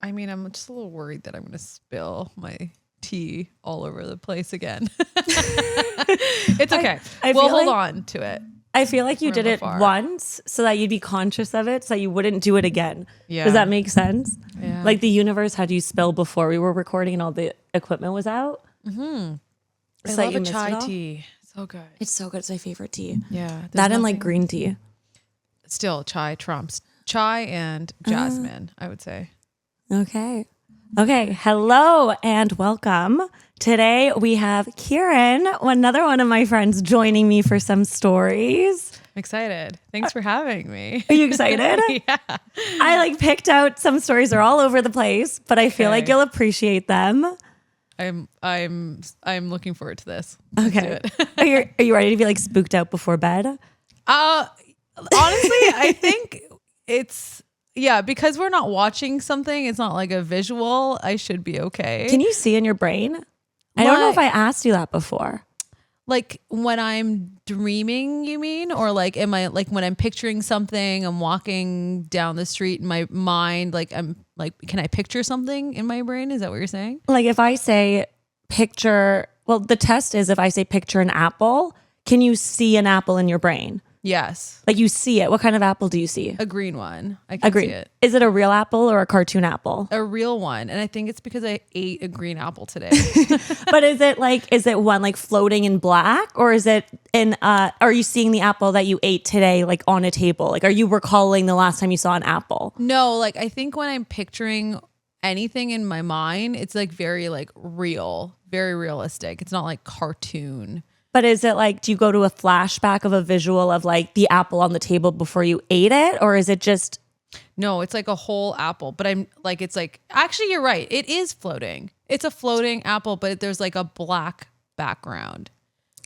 I mean, I'm just a little worried that I'm going to spill my tea all over the place again. It's okay. We'll hold on to it. I feel like you did it once so that you'd be conscious of it so that you wouldn't do it again. Yeah. Does that make sense? Yeah. Like the universe had you spill before we were recording and all the equipment was out. Mm-hmm. I love a chai tea. So good. It's so good. It's my favorite tea. Yeah. That and like green tea. Still chai trumps. Chai and jasmine, I would say. Okay. Hello and welcome. Today we have Kiran, another one of my friends, joining me for some stories. I'm excited. Thanks for having me. Are you excited? Yeah. I picked out some stories. They're all over the place, but I feel like you'll appreciate them. I'm looking forward to this. Okay. Are you ready to be spooked out before bed? Honestly, I think it's because we're not watching something. It's not like a visual. I should be okay. Can you see in your brain? I don't know if I asked you that before. Like when I'm dreaming, you mean? Or am I when I'm picturing something, I'm walking down the street in my mind, can I picture something in my brain? Is that what you're saying? If I say picture, the test is if I say picture an apple, can you see an apple in your brain? Yes. You see it. What kind of apple do you see? A green one. I can see it. Is it a real apple or a cartoon apple? A real one. And I think it's because I ate a green apple today. But is it one floating in black, or is it are you seeing the apple that you ate today on a table? Are you recalling the last time you saw an apple? No, I think when I'm picturing anything in my mind, it's very real, very realistic. It's not cartoon. But is it do you go to a flashback of a visual of the apple on the table before you ate it? Or is it just... No, it's a whole apple, but actually you're right. It is floating. It's a floating apple, but there's a black background.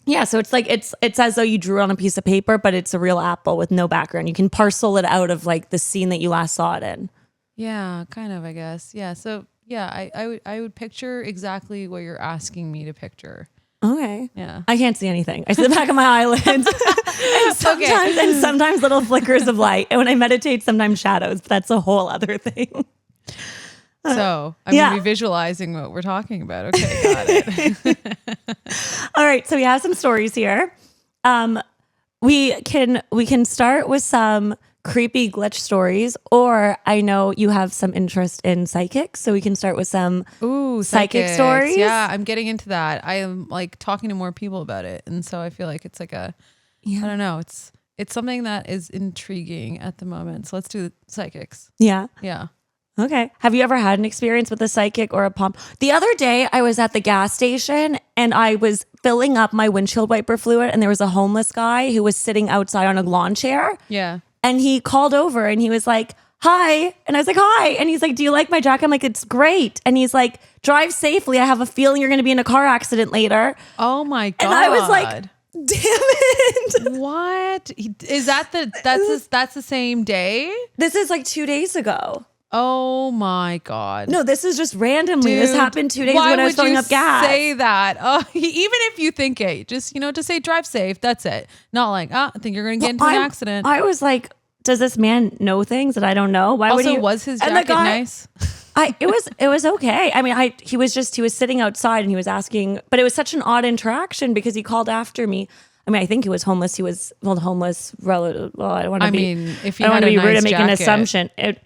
Yeah. So it's it's as though you drew on a piece of paper, but it's a real apple with no background. You can parcel it out of the scene that you last saw it in. Yeah, kind of, I guess. Yeah. So yeah, I would picture exactly what you're asking me to picture. Okay. Yeah. I can't see anything. I see the back of my eyelids. and sometimes little flickers of light. And when I meditate, sometimes shadows. But that's a whole other thing. So I'm going to be visualizing what we're talking about. Okay, got it. All right. So we have some stories here. We can start with some creepy glitch stories, or I know you have some interest in psychics, so we can start with some psychic stories. Yeah, I'm getting into that. I am talking to more people about it, and so I feel it's I don't know, it's something that is intriguing at the moment. So let's do psychics. Yeah. Okay. Have you ever had an experience with a psychic or a palm? The other day I was at the gas station and I was filling up my windshield wiper fluid, and there was a homeless guy who was sitting outside on a lawn chair. Yeah. And he called over and he was like, hi. And I was like, hi. And he's like, do you like my jacket? I'm like, it's great. And he's like, drive safely. I have a feeling you're going to be in a car accident later. Oh my God. And I was like, damn it. What? Is that that's the same day? This is 2 days ago. Oh my God. No, this is just randomly. Dude, this happened 2 days when I was filling up gas. Why would you say that? Oh, even if you think it, just say drive safe. That's it. Not I think you're going to get into an accident. I was like, does this man know things that I don't know? Why would he? Was his jacket nice? It was okay. I mean, he was sitting outside and he was asking, but it was such an odd interaction because he called after me. I mean, I think he was homeless. He was homeless relative. Well, I don't want to be. If I don't want to be rude and make an assumption. It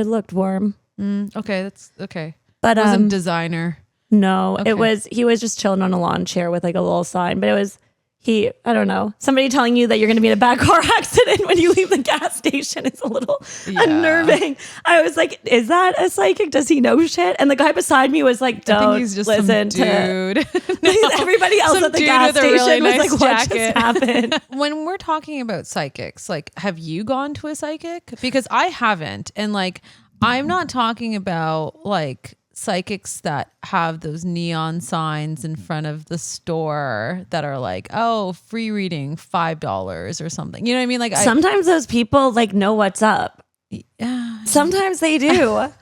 looked warm. Okay, that's okay. But it wasn't designer. No, okay. He was just chilling on a lawn chair with a little sign. But it was I don't know. Somebody telling you that you're going to be in a bad car accident when you leave the gas station is a little unnerving. I was like, is that a psychic? Does he know shit? And the guy beside me was like, don't I think he's just listen some dude. Everybody else at the gas station was like, what just happened? When we're talking about psychics, have you gone to a psychic? Because I haven't. And I'm not talking about psychics that have those neon signs in front of the store that are free reading $5 or something. You know what I mean? Sometimes those people know what's up. Yeah. Sometimes they do. I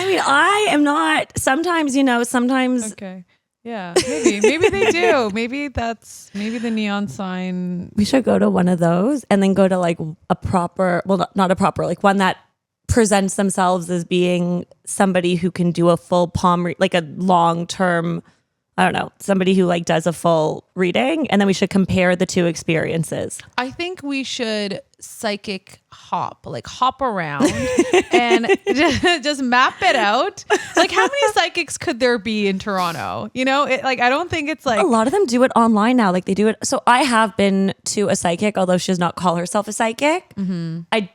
mean, I am not. Sometimes, sometimes. Okay. Yeah, maybe they do. Maybe the neon sign. We should go to one of those and then go to like a proper, well, not a proper, like one that presents themselves as being somebody who can do a full like a long-term, I don't know, somebody who like does a full reading, and then we should compare the two experiences. I think we should psychic hop around and just map it out. Like, how many psychics could there be in Toronto? You know, I don't think it's like a lot of them do it online now. Like they do it. So I have been to a psychic, although she does not call herself a psychic. Mm-hmm. I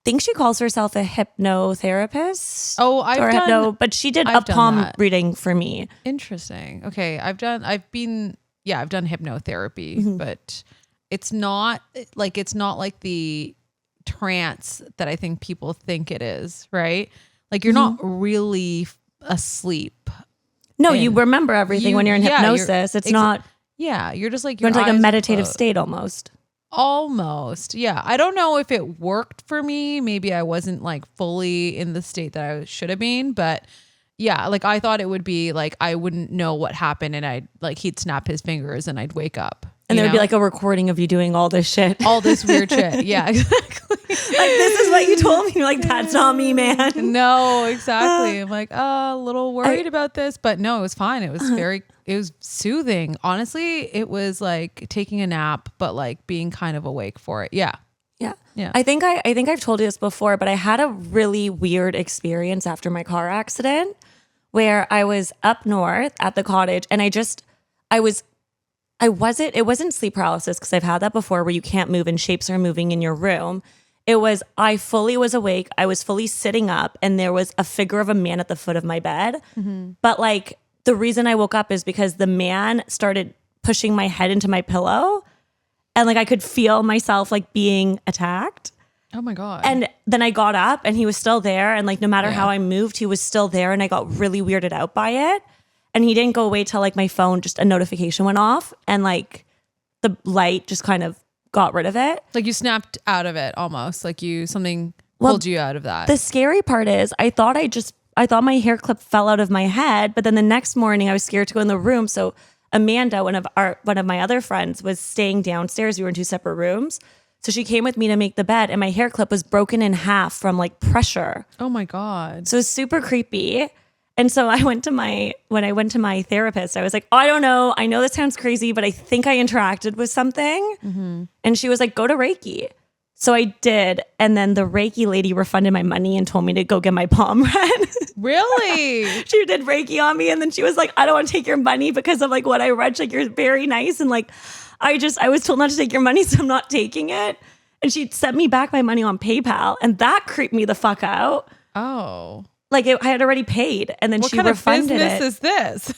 think she calls herself a hypnotherapist. Oh, but she did a palm reading for me. Interesting. Okay. I've done hypnotherapy, but it's not like the trance that I think people think it is, right? Like you're not really asleep. No, you remember everything when you're in hypnosis. It's not. Yeah. You're just like, you're in like a meditative state almost. Almost. Yeah. I don't know if it worked for me. Maybe I wasn't like fully in the state that I should have been, but yeah, like I thought it would be like, I wouldn't know what happened and I'd like, he'd snap his fingers and I'd wake up. And there'd be like a recording of you doing all this shit. All this weird shit. Yeah, exactly. Like, this is what you told me. You're like, that's not me, man. No, exactly. I'm like, a little worried about this, but no, it was fine. It was it was soothing. Honestly, it was like taking a nap, but like being kind of awake for it. Yeah. Yeah. Yeah. I think I've told you this before, but I had a really weird experience after my car accident where I was up north at the cottage and it wasn't sleep paralysis because I've had that before where you can't move and shapes are moving in your room. I fully was awake. I was fully sitting up and there was a figure of a man at the foot of my bed. Mm-hmm. But like the reason I woke up is because the man started pushing my head into my pillow and like I could feel myself like being attacked. Oh my God. And then I got up and he was still there. And like no matter how I moved, he was still there. And I got really weirded out by it. And he didn't go away till like my phone, just a notification went off and like the light just kind of got rid of it. Like you snapped out of it almost, like something pulled you out of that. The scary part is I thought my hair clip fell out of my head, but then the next morning I was scared to go in the room. So Amanda, one of my other friends, was staying downstairs. We were in two separate rooms. So she came with me to make the bed and my hair clip was broken in half from like pressure. Oh my God. So it was super creepy. And so when I went to my therapist, I was like, I don't know. I know this sounds crazy, but I think I interacted with something. Mm-hmm. And she was like, go to Reiki. So I did. And then the Reiki lady refunded my money and told me to go get my palm read. Really? She did Reiki on me. And then she was like, I don't want to take your money because of like what I read. She's like, you're very nice. And like, I was told not to take your money, so I'm not taking it. And she sent me back my money on PayPal. And that creeped me the fuck out. Oh. Like I had already paid and then she refunded it. What kind of business is this?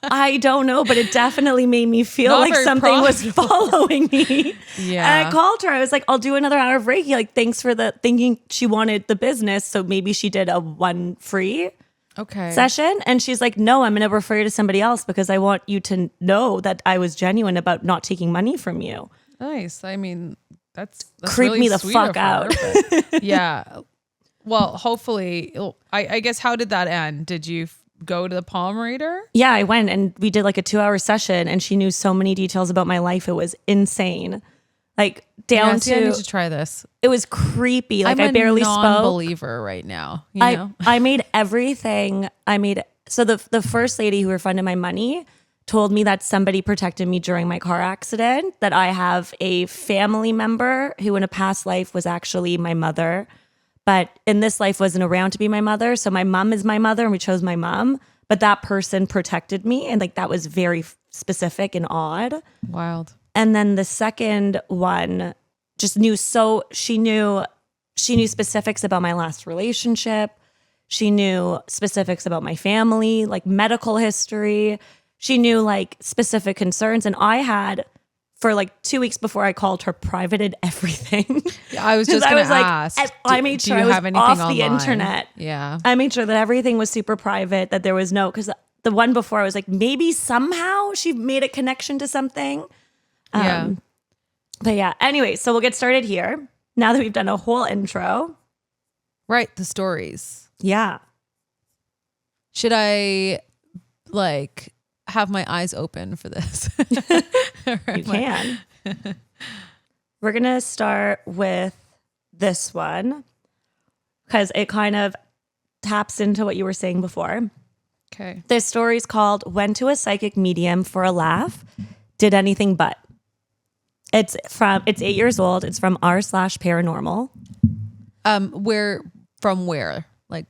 I don't know, but it definitely made me feel like something was following me. Yeah. And I called her. I was like, I'll do another hour of Reiki. Like, thanks for thinking she wanted the business. So maybe she did a one free session. And she's like, no, I'm going to refer you to somebody else because I want you to know that I was genuine about not taking money from you. Nice. I mean, that's creeped really me the sweet fuck of her, out. But yeah. Well, hopefully, I guess, how did that end? Did you go to the palm reader? Yeah, I went and we did like a 2-hour session and she knew so many details about my life. It was insane. Like down to, I need to try this. It was creepy. Like I barely spoke. I'm a non-believer right now. You know? I made everything. So the first lady who refunded my money told me that somebody protected me during my car accident, that I have a family member who in a past life was actually my mother. But in this life wasn't around to be my mother. So my mom is my mother and we chose my mom. But that person protected me. And like that was very specific and odd. Wild. And then the second one just knew. So she knew specifics about my last relationship. She knew specifics about my family, like medical history. She knew like specific concerns. And I had, for like 2 weeks before I called her, privated everything. Yeah, I was just going to ask. I made sure I was off the internet. Yeah. I made sure that everything was super private, that there was because the one before I was like, maybe somehow she made a connection to something. Yeah. But yeah, anyway, so we'll get started here. Now that we've done a whole intro. Right, the stories. Yeah. Should I like have my eyes open for this. You can. We're going to start with this one because it kind of taps into what you were saying before. Okay. This story is called Went to a Psychic Medium for a Laugh, Did Anything But. It's 8 years old. It's from r/paranormal. Where? Like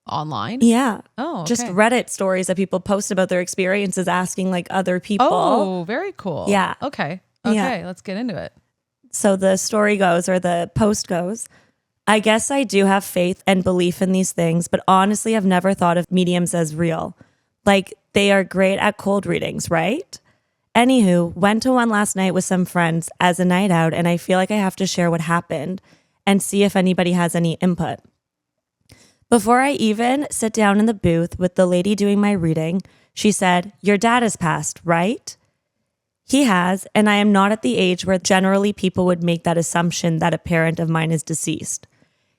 online? Yeah. Oh, okay. Just Reddit stories that people post about their experiences, asking like other people. Oh, very cool. Yeah. Okay. Yeah. Let's get into it. So the story goes, or the post goes, I guess I do have faith and belief in these things, but honestly, I've never thought of mediums as real. Like, they are great at cold readings, right? Anywho, went to one last night with some friends as a night out, and I feel like I have to share what happened and see if anybody has any input. Before I even sit down in the booth with the lady doing my reading, she said, "Your dad has passed, right?" He has, and I am not at the age where generally people would make that assumption that a parent of mine is deceased.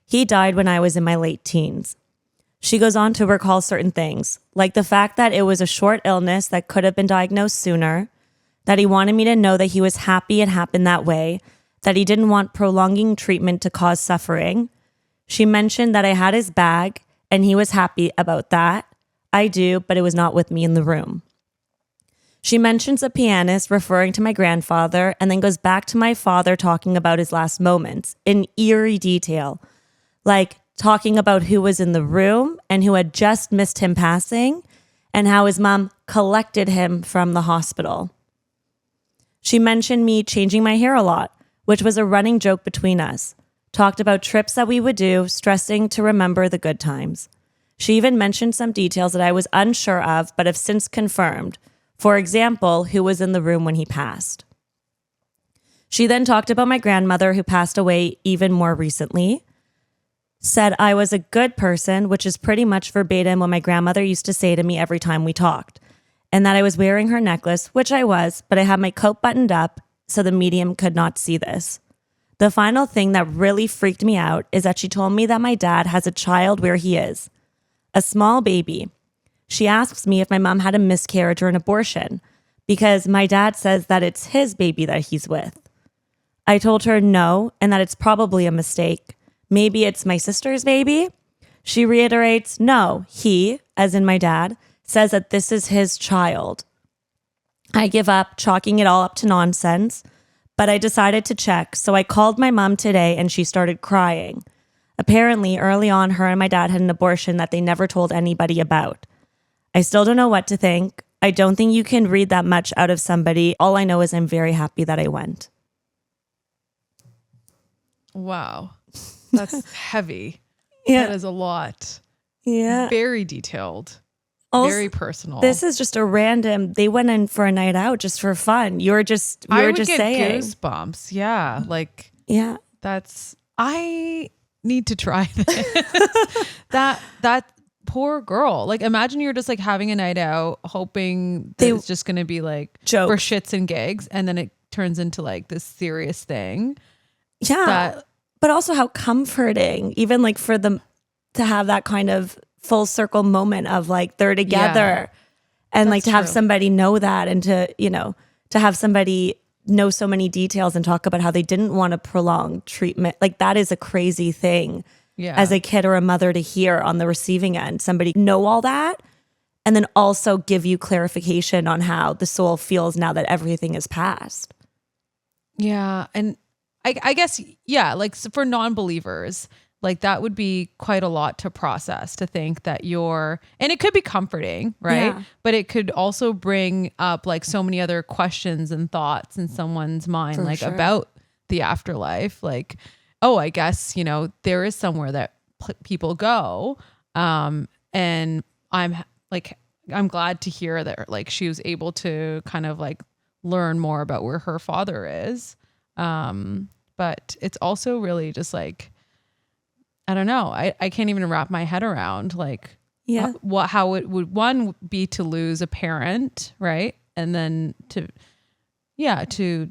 He died when I was in my late teens. She goes on to recall certain things, like the fact that it was a short illness that could have been diagnosed sooner, that he wanted me to know that he was happy it happened that way, that he didn't want prolonging treatment to cause suffering. She mentioned that I had his bag, and he was happy about that. I do, but it was not with me in the room. She mentions a pianist referring to my grandfather and then goes back to my father talking about his last moments in eerie detail, like talking about who was in the room and who had just missed him passing and how his mom collected him from the hospital. She mentioned me changing my hair a lot, which was a running joke between us. Talked about trips that we would do, stressing to remember the good times. She even mentioned some details that I was unsure of but have since confirmed. For example, who was in the room when he passed. She then talked about my grandmother who passed away even more recently. Said I was a good person, which is pretty much verbatim what my grandmother used to say to me every time we talked. And that I was wearing her necklace, which I was, but I had my coat buttoned up so the medium could not see this. The final thing that really freaked me out is that she told me that my dad has a child where he is. A small baby. She asks me if my mom had a miscarriage or an abortion because my dad says that it's his baby that he's with. I told her no and that it's probably a mistake. Maybe it's my sister's baby. She reiterates, no, he, as in my dad, says that this is his child. I give up, chalking it all up to nonsense, but I decided to check, so I called my mom today and she started crying. Apparently, early on, her and my dad had an abortion that they never told anybody about. I still don't know what to think. I don't think you can read that much out of somebody. All I know is I'm very happy that I went. Wow. That's heavy. Yeah. That is a lot. Yeah. Very detailed. Also, very personal. This is just a random, they went in for a night out just for fun. You were just get saying. Goosebumps. Yeah. Like, yeah. I need to try this. that poor girl. Like, imagine you're just like having a night out, hoping that it's just going to be like jokes for shits and gigs. And then it turns into like this serious thing. Yeah. But also how comforting, even like for them to have that kind of full circle moment of like they're together and like to have somebody know that and to have somebody know so many details and talk about how they didn't want to prolong treatment. Like that is a crazy thing as a kid or a mother to hear on the receiving end, somebody know all that and then also give you clarification on how the soul feels now that everything is past. Yeah. And I guess, like so for non-believers, like that would be quite a lot to process, to think that and it could be comforting, right? Yeah. But it could also bring up like so many other questions and thoughts in someone's mind, about the afterlife. Like, oh, I guess, there is somewhere that people go. And I'm glad to hear that like she was able to kind of like learn more about where her father is. But it's also really just like, I don't know. I can't even wrap my head around like how it would one be to lose a parent, right? And then to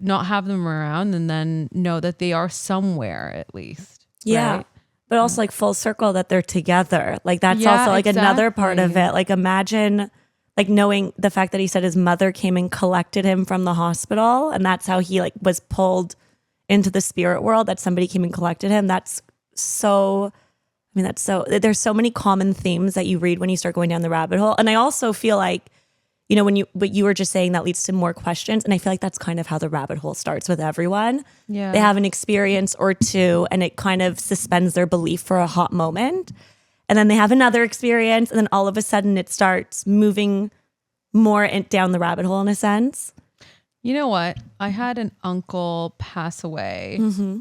not have them around and then know that they are somewhere at least. Yeah. Right? But also like full circle that they're together. Like that's also like another part of it. Like imagine like knowing the fact that he said his mother came and collected him from the hospital, and that's how he like was pulled into the spirit world, that somebody came and collected him. That's so, there's so many common themes that you read when you start going down the rabbit hole. And I also feel like, you know, what you were just saying, that leads to more questions. And I feel like that's kind of how the rabbit hole starts with everyone. Yeah. They have an experience or two and it kind of suspends their belief for a hot moment. And then they have another experience and then all of a sudden it starts moving more down the rabbit hole in a sense. You know what? I had an uncle pass away.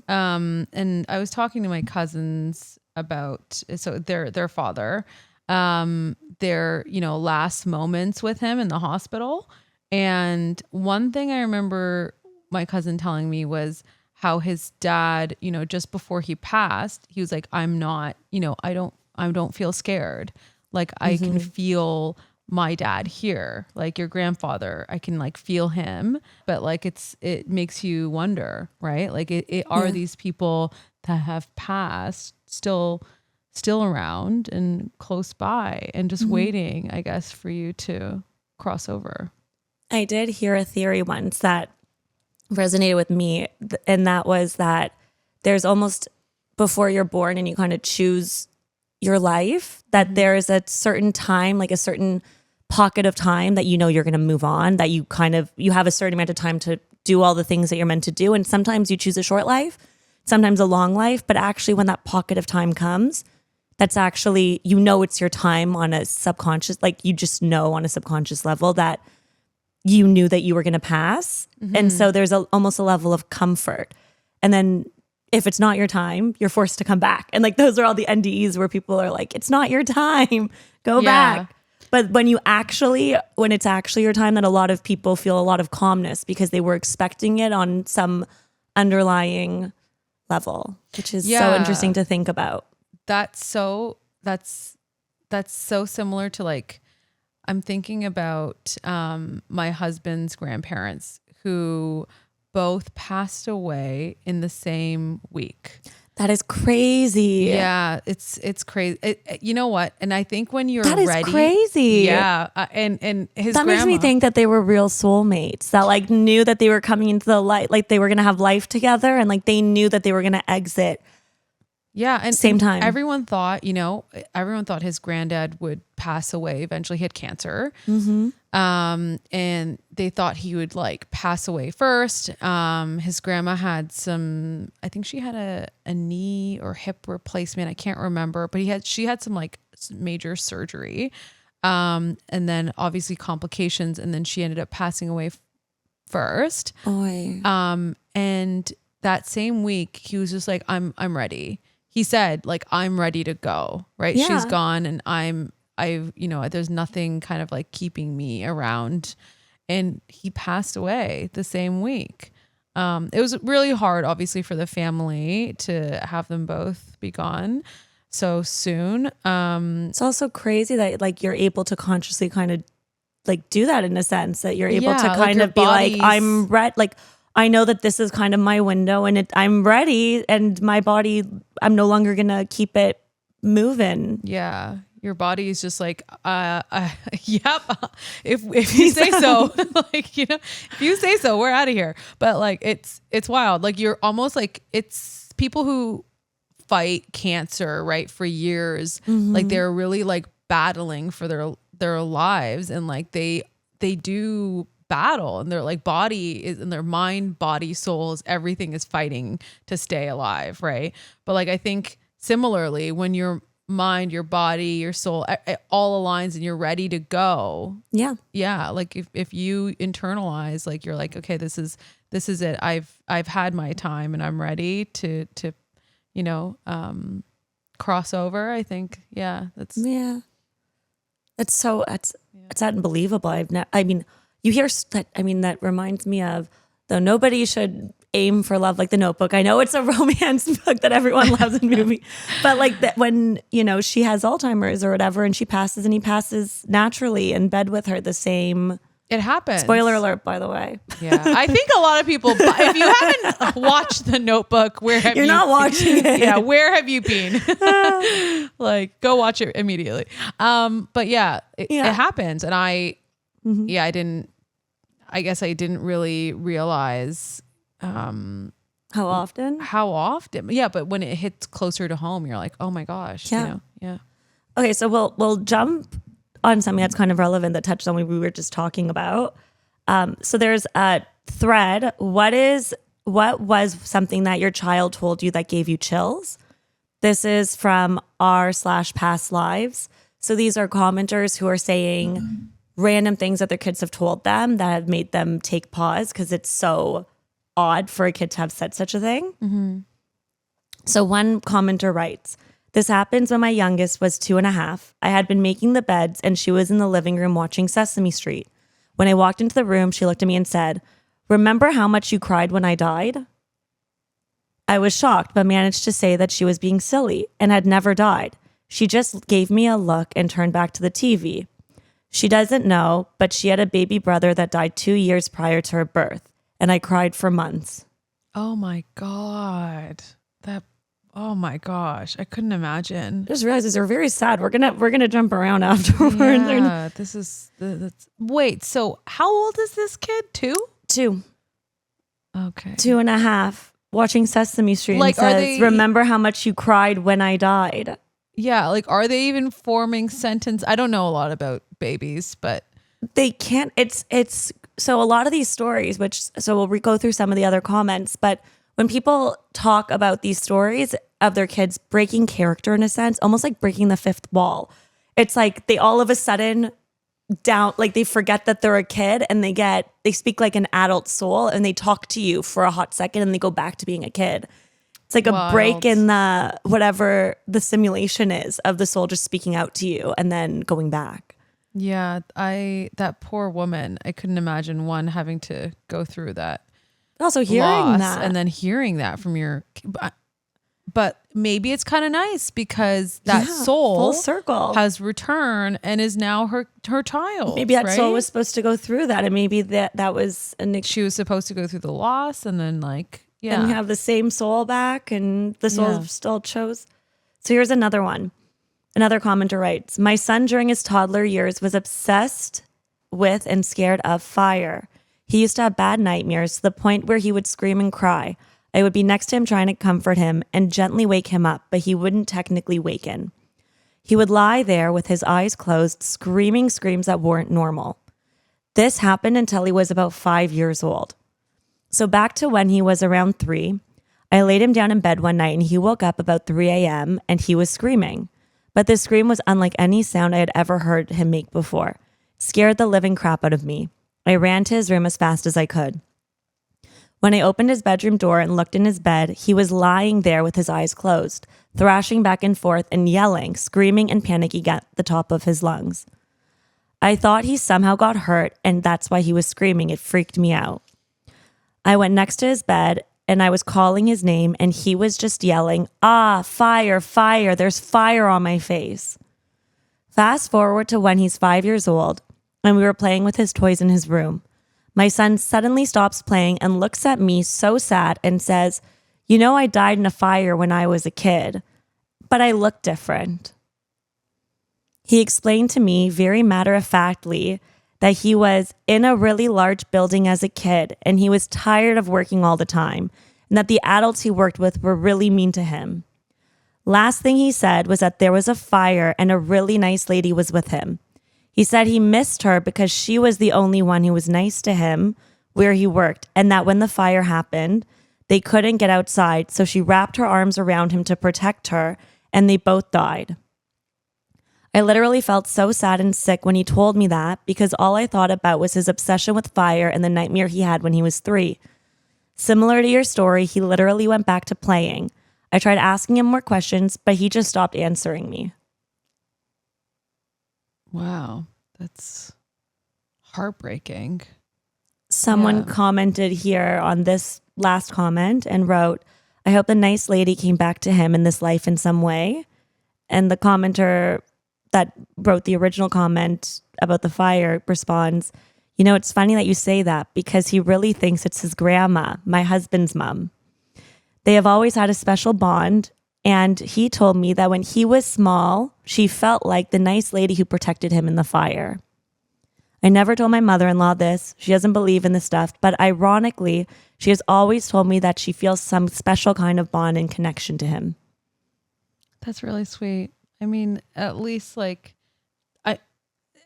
And I was talking to my cousins about, so their father, their, you know, last moments with him in the hospital. And one thing I remember my cousin telling me was how his dad, you know, just before he passed, he was like, I'm not, you know, I don't feel scared. Like I can feel my dad here, like your grandfather, I can like feel him, but like it makes you wonder, right? Like it are these people that have passed still around and close by and just waiting, I guess, for you to cross over. I did hear a theory once that resonated with me, and that was that there's almost, before you're born and you kind of choose your life, that there's a certain time, like a certain pocket of time that you know you're going to move on, that you have a certain amount of time to do all the things that you're meant to do. And sometimes you choose a short life, sometimes a long life, but actually when that pocket of time comes, that's actually, you know, it's your time on a subconscious, like you just know on a subconscious level that you knew that you were going to pass. And so there's almost a level of comfort. And then if it's not your time, you're forced to come back. And like, those are all the NDEs where people are like, it's not your time, go back. But when it's actually your time, that a lot of people feel a lot of calmness because they were expecting it on some underlying level, which is so interesting to think about. That's so similar to, like, I'm thinking about my husband's grandparents who both passed away in the same week. That is crazy. Yeah, it's crazy. You know what? And I think when you're ready, ready, crazy. Yeah, and his that grandma, makes me think that they were real soulmates that like knew that they were coming into the light, like they were gonna have life together, and like they knew that they were gonna exit. Yeah, and same time. Everyone thought his granddad would pass away. Eventually, he had cancer, and they thought he would like pass away first. His grandma had I think she had a knee or hip replacement. I can't remember, but she had some like major surgery, and then obviously complications, and then she ended up passing away first. Oy. And that same week, he was just like, I'm ready. He said, like, I'm ready to go, right? Yeah. She's gone and there's nothing kind of like keeping me around. And he passed away the same week. It was really hard, obviously, for the family to have them both be gone so soon. It's also crazy that like you're able to consciously kind of like do that in a sense, that you're able to kind of be like, I'm ready, like, I know that this is kind of my window and I'm ready, and my body, I'm no longer going to keep it moving. Yeah. Your body is just like, yep. If you say so, like, you know, if you say so, we're out of here. But like, it's wild. Like you're almost like, it's people who fight cancer, right, for years. Like they're really like battling for their lives, and like they do battle, and their like body is, and their mind, body, souls, everything is fighting to stay alive, right? But like I think similarly, when your mind, your body, your soul, it all aligns and you're ready to go. Yeah. Like if you internalize, like you're like, okay, this is it. I've had my time and I'm ready to cross over. I think that's unbelievable. You hear that. I mean, that reminds me of, though nobody should aim for love like The Notebook. I know it's a romance book that everyone loves in movie, but like that when, you know, she has Alzheimer's or whatever, and she passes and he passes naturally in bed with her the same. It happens. Spoiler alert, by the way. Yeah. I think a lot of people, if you haven't watched The Notebook, where have You're not watching it. Yeah. Where have you been? Like, go watch it immediately. But it happens. And yeah, I guess I didn't really realize How often? how often. Yeah, but when it hits closer to home, you're like, oh my gosh. Yeah. You know? Yeah. Okay, so we'll jump on something that's kind of relevant that touched on what we were just talking about. So there's a thread. What was something that your child told you that gave you chills? This is from r/past lives. So these are commenters who are saying random things that their kids have told them that have made them take pause because it's so odd for a kid to have said such a thing. So one commenter writes, "This happens when my youngest was 2.5. I had been making the beds and she was in the living room watching Sesame Street. When I walked into the room, she looked at me and said, 'Remember how much you cried when I died?' I was shocked, but managed to say that she was being silly and had never died. She just gave me a look and turned back to the TV. She doesn't know, but she had a baby brother that died 2 years prior to her birth, and I cried for months." Oh my God. Oh my gosh. I couldn't imagine. I just realized these are very sad. We're gonna jump around afterwards. Yeah, wait, so how old is this kid? 2? 2. Okay. 2.5. Watching Sesame Street Like, and are says, they- "Remember how much you cried when I died?" Yeah, like are they even forming sentence? I don't know a lot about babies, but They can't. It's so a lot of these stories, so we'll go through some of the other comments, but when people talk about these stories of their kids breaking character in a sense, almost like breaking the fifth wall, it's like they all of a sudden down, like they forget that they're a kid and they speak like an adult soul and they talk to you for a hot second and they go back to being a kid. It's like a break in the whatever the simulation is of the soul just speaking out to you and then going back. yeah, that poor woman, I couldn't imagine one having to go through that. Also hearing loss that and then hearing that from your, but maybe it's kind of nice because that soul full circle has returned and is now her child. Maybe that right? soul was supposed to go through that, and maybe that was she was supposed to go through the loss and then and have the same soul back, and the soul Yeah. still chose. So here's another one. Another commenter writes, "My son during his toddler years was obsessed with and scared of fire. He used to have bad nightmares to the point where he would scream and cry. I would be next to him trying to comfort him and gently wake him up, but he wouldn't technically waken. He would lie there with his eyes closed, screaming screams that weren't normal. This happened until he was about 5 years old. So back to when he was around 3, I laid him down in bed one night and he woke up about 3 a.m. and he was screaming. But this scream was unlike any sound I had ever heard him make before. It scared the living crap out of me. I ran to his room as fast as I could. When I opened his bedroom door and looked in his bed, he was lying there with his eyes closed, thrashing back and forth and yelling, screaming and panicking at the top of his lungs. I thought he somehow got hurt and that's why he was screaming. It freaked me out. I went next to his bed and I was calling his name and he was just yelling, 'Ah, fire, fire, there's fire on my face.' Fast forward to when he's 5 years old and we were playing with his toys in his room. My son suddenly stops playing and looks at me so sad and says, 'You know, I died in a fire when I was a kid, but I look different.' He explained to me very matter-of-factly that he was in a really large building as a kid and he was tired of working all the time and that the adults he worked with were really mean to him. Last thing he said was that there was a fire and a really nice lady was with him. He said he missed her because she was the only one who was nice to him where he worked, and that when the fire happened, they couldn't get outside, so she wrapped her arms around him to protect her, and they both died. I literally felt so sad and sick when he told me that because all I thought about was his obsession with fire and the nightmare he had when he was 3. Similar to your story, he literally went back to playing. I tried asking him more questions, but he just stopped answering me." Wow, that's heartbreaking. Someone commented here on this last comment and wrote, "I hope the nice lady came back to him in this life in some way." And the commenter that wrote the original comment about the fire responds, "You know, it's funny that you say that because he really thinks it's his grandma, my husband's mom. They have always had a special bond, and he told me that when he was small, she felt like the nice lady who protected him in the fire." I never told my mother-in-law this. She doesn't believe in this stuff. But ironically, she has always told me that she feels some special kind of bond and connection to him. That's really sweet. I mean, at least like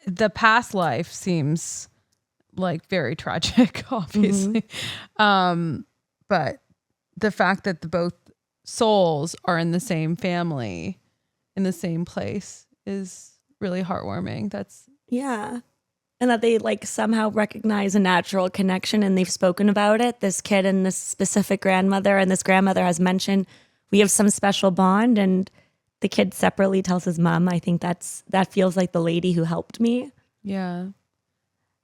the past life seems like very tragic, obviously. But the fact that both souls are in the same family, in the same place, is really heartwarming. Yeah. And that they like somehow recognize a natural connection and they've spoken about it. This kid and this specific grandmother, and this grandmother has mentioned we have some special bond, and the kid separately tells his mom, I think that feels like the lady who helped me. Yeah.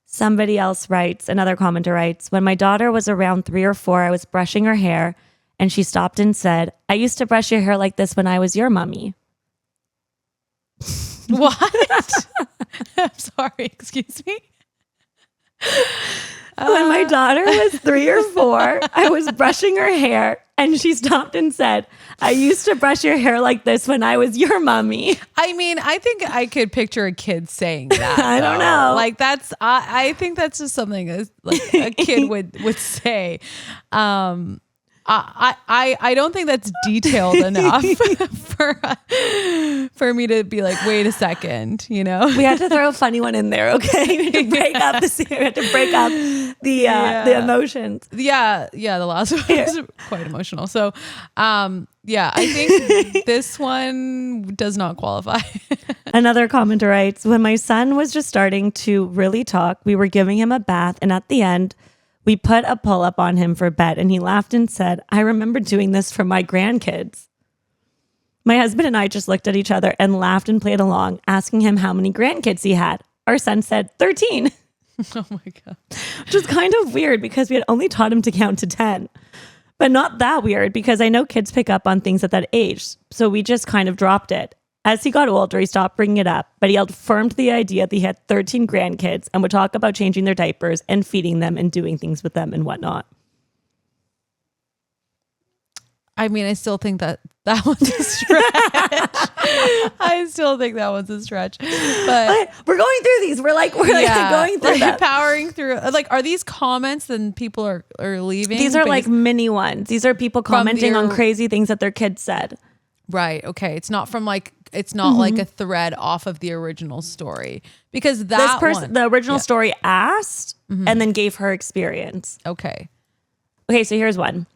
Somebody else writes, another commenter writes, when my daughter was around 3 or 4, I was brushing her hair and she stopped and said, I used to brush your hair like this when I was your mummy. What? I'm sorry, excuse me. When my daughter was 3 or 4, I was brushing her hair and she stopped and said, I used to brush your hair like this when I was your mummy. I mean, I think I could picture a kid saying that. I don't know. Like I think that's just something like a kid would say. I don't think that's detailed enough for me to be like, wait a second, you know? We had to throw a funny one in there, okay? We had to break up the emotions. Yeah, the last one was quite emotional. So, I think this one does not qualify. Another commenter writes, when my son was just starting to really talk, we were giving him a bath, and at the end, we put a pull-up on him for bed, and he laughed and said, I remember doing this for my grandkids. My husband and I just looked at each other and laughed and played along, asking him how many grandkids he had. Our son said 13. Oh my God. Which is kind of weird because we had only taught him to count to 10. But not that weird because I know kids pick up on things at that age. So we just kind of dropped it. As he got older, he stopped bringing it up, but he held firm to the idea that he had 13 grandkids and would talk about changing their diapers and feeding them and doing things with them and whatnot. I mean, I still think that one's a stretch. I still think that one's a stretch. But we're going through these. We're going through them. Powering through. Like, are these comments and people are leaving? These are like mini ones. These are people commenting on crazy things that their kids said. Right. Okay. It's not from like like a thread off of the original story, because the original story asked and then gave her experience. Okay. So here's one.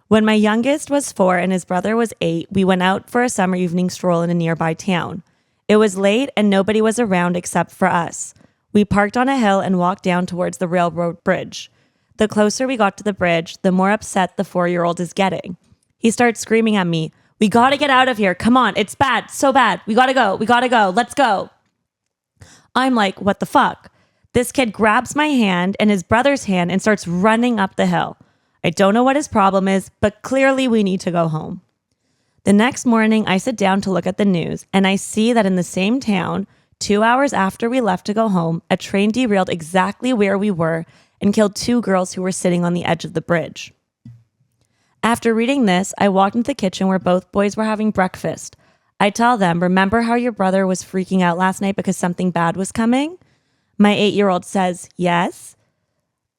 When my youngest was 4 and his brother was 8, we went out for a summer evening stroll in a nearby town. It was late and nobody was around except for us. We parked on a hill and walked down towards the railroad bridge. The closer we got to the bridge, the more upset the 4-year-old is getting. He starts screaming at me, we got to get out of here. Come on. It's bad. So bad. We got to go. Let's go. I'm like, what the fuck? This kid grabs my hand and his brother's hand and starts running up the hill. I don't know what his problem is, but clearly we need to go home. The next morning, I sit down to look at the news and I see that in the same town, 2 hours after we left to go home, a train derailed exactly where we were and killed 2 girls who were sitting on the edge of the bridge. After reading this, I walked into the kitchen where both boys were having breakfast. I tell them, remember how your brother was freaking out last night because something bad was coming? My 8-year-old says, yes.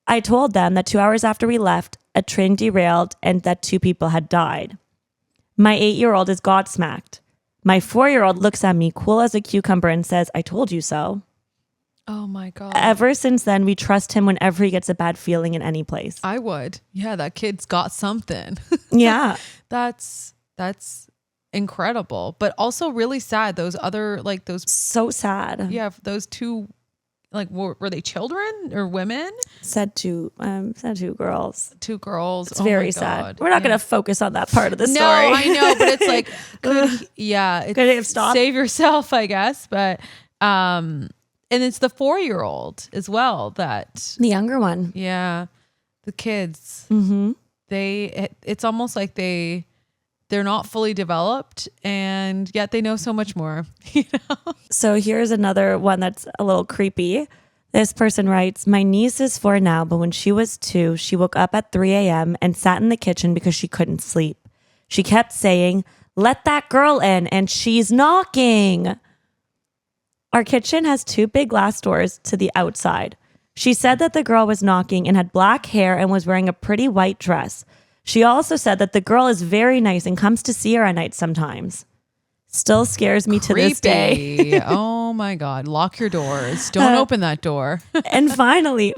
I told them that 2 hours after we left, a train derailed and that 2 people had died. My 8-year-old is gobsmacked. My 4-year-old looks at me cool as a cucumber and says, I told you so. Oh my God. Ever since then, we trust him whenever he gets a bad feeling in any place. I would. Yeah, that kid's got something. Yeah. That's incredible, but also really sad. Those other, like those. So sad. Yeah. Those 2, like, were they children or women? Said 2 girls. 2 girls. It's very sad. We're not going to focus on that part of the story. No, I know, but it's like, could he have stopped? Save yourself, I guess. But, and it's the 4-year-old as well that the younger one. Yeah. The kids, it's almost like they're not fully developed and yet they know so much more. You know? So here's another one that's a little creepy. This person writes, my niece is 4 now, but when she was 2, she woke up at 3 a.m. and sat in the kitchen because she couldn't sleep. She kept saying, let that girl in and she's knocking. Our kitchen has 2 big glass doors to the outside. She said that the girl was knocking and had black hair and was wearing a pretty white dress. She also said that the girl is very nice and comes to see her at night sometimes. Still scares me to this day. Oh my God. Lock your doors. Don't open that door. And finally,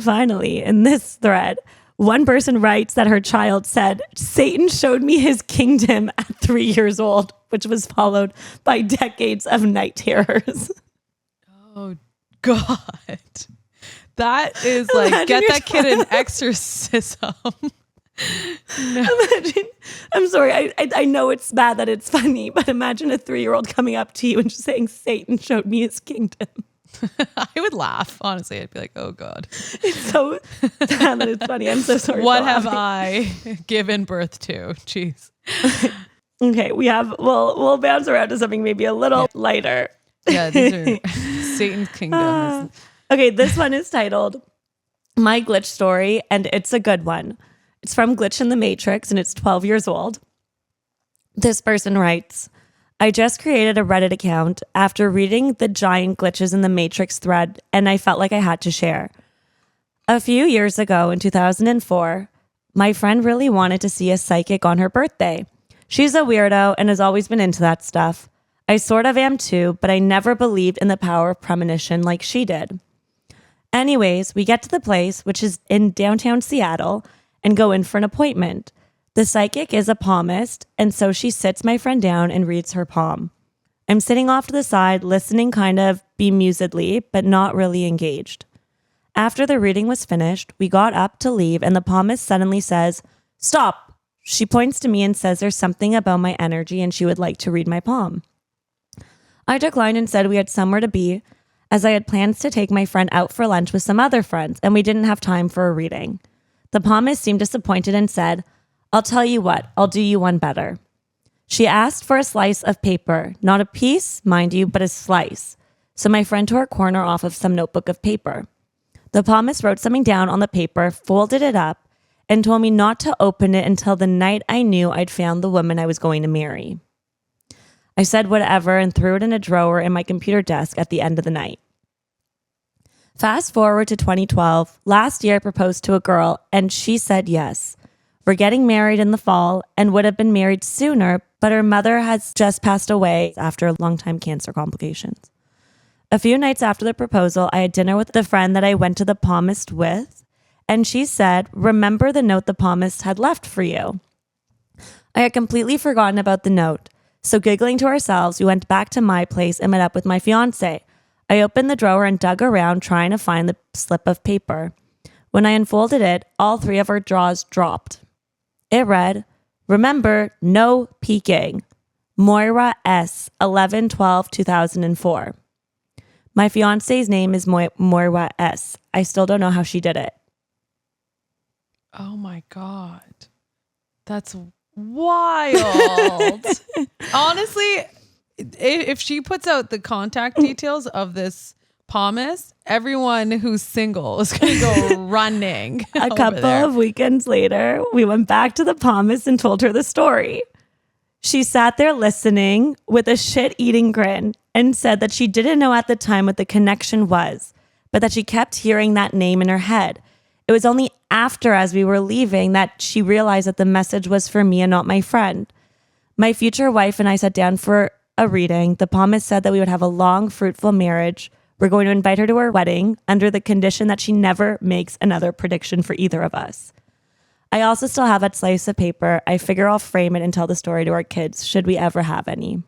in this thread, one person writes that her child said, Satan showed me his kingdom at 3 years old, which was followed by decades of night terrors. Oh God. That is like, Imagine get your that kid an exorcism. Imagine, I'm sorry, I know it's bad that it's funny, but imagine a 3-year-old coming up to you and just saying, Satan showed me his kingdom. I would laugh, honestly. I'd be like, oh God. It's so sad that it's funny. I'm so sorry. What have I given birth to? Jeez. Okay, we'll bounce around to something maybe a little lighter. Yeah, these are Satan's kingdom. Okay, this one is titled My Glitch Story, and it's a good one. It's from Glitch in the Matrix, and it's 12 years old. This person writes, I just created a Reddit account after reading the giant glitches in the Matrix thread, and I felt like I had to share. A few years ago, in 2004, my friend really wanted to see a psychic on her birthday. She's a weirdo and has always been into that stuff. I sort of am too, but I never believed in the power of premonition like she did. Anyways, we get to the place, which is in downtown Seattle, and go in for an appointment. The psychic is a palmist, and so she sits my friend down and reads her palm. I'm sitting off to the side, listening kind of bemusedly, but not really engaged. After the reading was finished, we got up to leave, and the palmist suddenly says, Stop! She points to me and says there's something about my energy and she would like to read my palm. I declined and said we had somewhere to be, as I had plans to take my friend out for lunch with some other friends, and we didn't have time for a reading. The palmist seemed disappointed and said, I'll tell you what, I'll do you one better. She asked for a slice of paper, not a piece, mind you, but a slice. So my friend tore a corner off of some notebook of paper. The palmist wrote something down on the paper, folded it up, and told me not to open it until the night I knew I'd found the woman I was going to marry. I said whatever and threw it in a drawer in my computer desk at the end of the night. Fast forward to 2012. Last year I proposed to a girl and she said yes. We're getting married in the fall and would have been married sooner, but her mother has just passed away after long-time cancer complications. A few nights after the proposal, I had dinner with the friend that I went to the palmist with, and she said, remember the note the palmist had left for you? I had completely forgotten about the note. So giggling to ourselves, we went back to my place and met up with my fiance. I opened the drawer and dug around trying to find the slip of paper. When I unfolded it, all 3 of our drawers dropped. It read, remember, no peeking. Moira S. 11/12/2004. My fiance's name is Moira S. I still don't know how she did it. Oh my God. That's wild. Honestly, if she puts out the contact details of this palmist, everyone who's single is going to go running. A couple of weekends later, we went back to the palmist and told her the story. She sat there listening with a shit-eating grin and said that she didn't know at the time what the connection was, but that she kept hearing that name in her head. It was only after, as we were leaving, that she realized that the message was for me and not my friend. My future wife and I sat down for a reading. The palmist said that we would have a long, fruitful marriage. We're going to invite her to our wedding under the condition that she never makes another prediction for either of us. I also still have that slice of paper. I figure I'll frame it and tell the story to our kids, should we ever have any.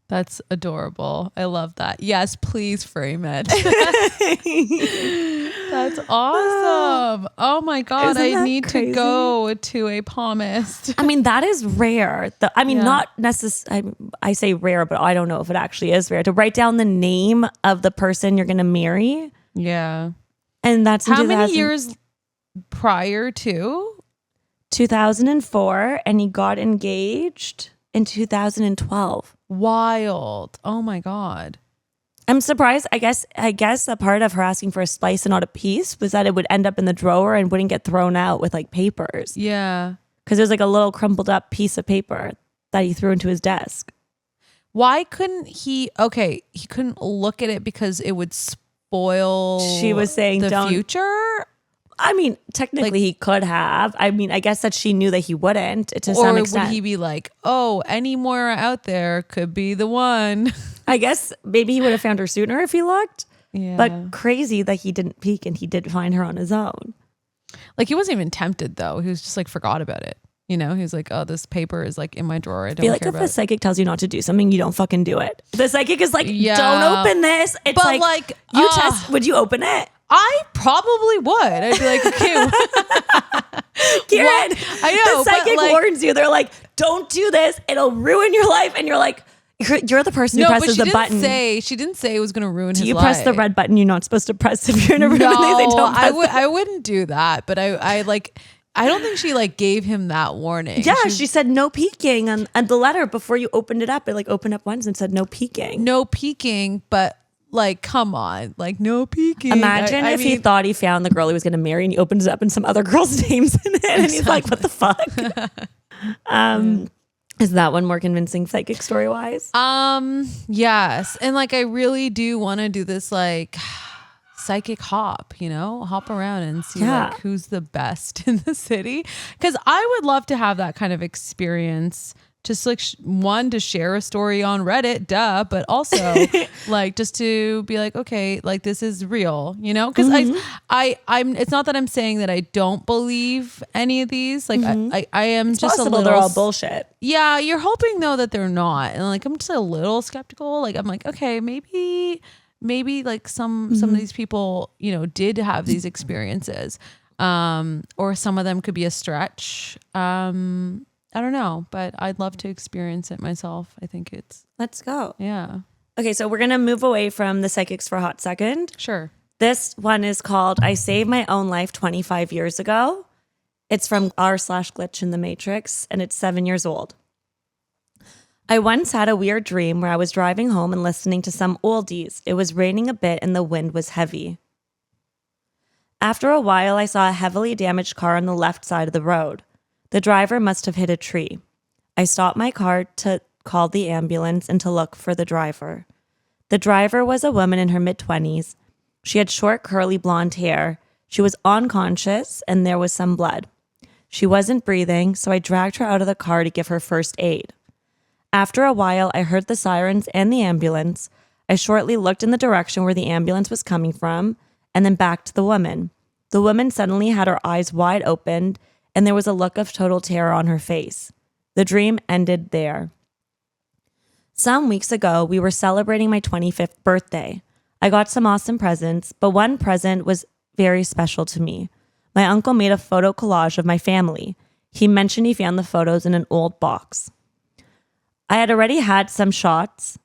That's adorable. I love that. Yes, please frame it. That's awesome. Oh my God. I need to go to a palmist. I mean, that is rare. Not necessarily, I say rare, but I don't know if it actually is rare to write down the name of the person you're going to marry. Yeah. And that's how many years prior to? 2004. And he got engaged in 2012. Wild. Oh my God. I'm surprised. I guess a part of her asking for a slice and not a piece was that it would end up in the drawer and wouldn't get thrown out with like papers. Yeah. Because it was like a little crumpled up piece of paper that he threw into his desk. Why couldn't he? Okay, he couldn't look at it because it would spoil. She was saying, the don't. future. I mean, technically he could have. I mean, I guess that she knew that he wouldn't to some extent. Or would he be like, oh, any more out there could be the one? I guess maybe he would have found her sooner if he looked. Yeah. But crazy that he didn't peek and he did find her on his own. Like he wasn't even tempted though. He was just like forgot about it. You know, he was like, oh, this paper is like in my drawer. I don't feel like care if about a psychic tells you not to do something, you don't fucking do it. The psychic is like, Yeah. don't open this. It's But like you test. Would you open it? I probably would. I'd be like, okay. Kieran, I know, the psychic but like, warns you. They're like, don't do this. It'll ruin your life. And you're like, you're the person who presses the button. She didn't say it was going to ruin his life. Do you press the red button you're not supposed to press if you're in a room No, and they say don't press I wouldn't do that. But I don't think she like gave him that warning. Yeah, she said no peeking on the letter before you opened it up. It like opened up once and said no peeking. No peeking, but like, come on, like no peeking. Imagine if he thought he found the girl he was going to marry and he opens it up and some other girl's name's in it and he's like, what the fuck? Is that one more convincing psychic story wise? Yes. And like, I really do want to do this like psychic hop, hop around and see like who's the best in the city. Cause I would love to have that kind of experience. Just like one, to share a story on Reddit, but also like just to be like, okay, like this is real, because I'm it's not that I'm saying that I don't believe any of these. Like I am it's just possible a little, they're all bullshit. Yeah. You're hoping though that they're not. And like, I'm just a little skeptical. Like, I'm like, okay, maybe like some of these people, did have these experiences. Or some of them could be a stretch. I don't know, but I'd love to experience it myself. I think Let's go. Yeah. Okay, so we're going to move away from the psychics for a hot second. Sure. This one is called I Saved My Own Life 25 Years Ago. It's from r/glitch in the Matrix, and it's 7 years old. I once had a weird dream where I was driving home and listening to some oldies. It was raining a bit and the wind was heavy. After a while, I saw a heavily damaged car on the left side of the road. The driver must have hit a tree. I stopped my car to call the ambulance and to look for the driver. The driver was a woman in her mid-20s. She had short, curly blonde hair. She was unconscious and there was some blood. She wasn't breathing, so I dragged her out of the car to give her first aid. After a while, I heard the sirens and the ambulance. I shortly looked in the direction where the ambulance was coming from and then back to the woman. The woman suddenly had her eyes wide open and there was a look of total terror on her face. The dream ended there. Some weeks ago, we were celebrating my 25th birthday. I got some awesome presents, but one present was very special to me. My uncle made a photo collage of my family. He mentioned he found the photos in an old box. I had already had some shots,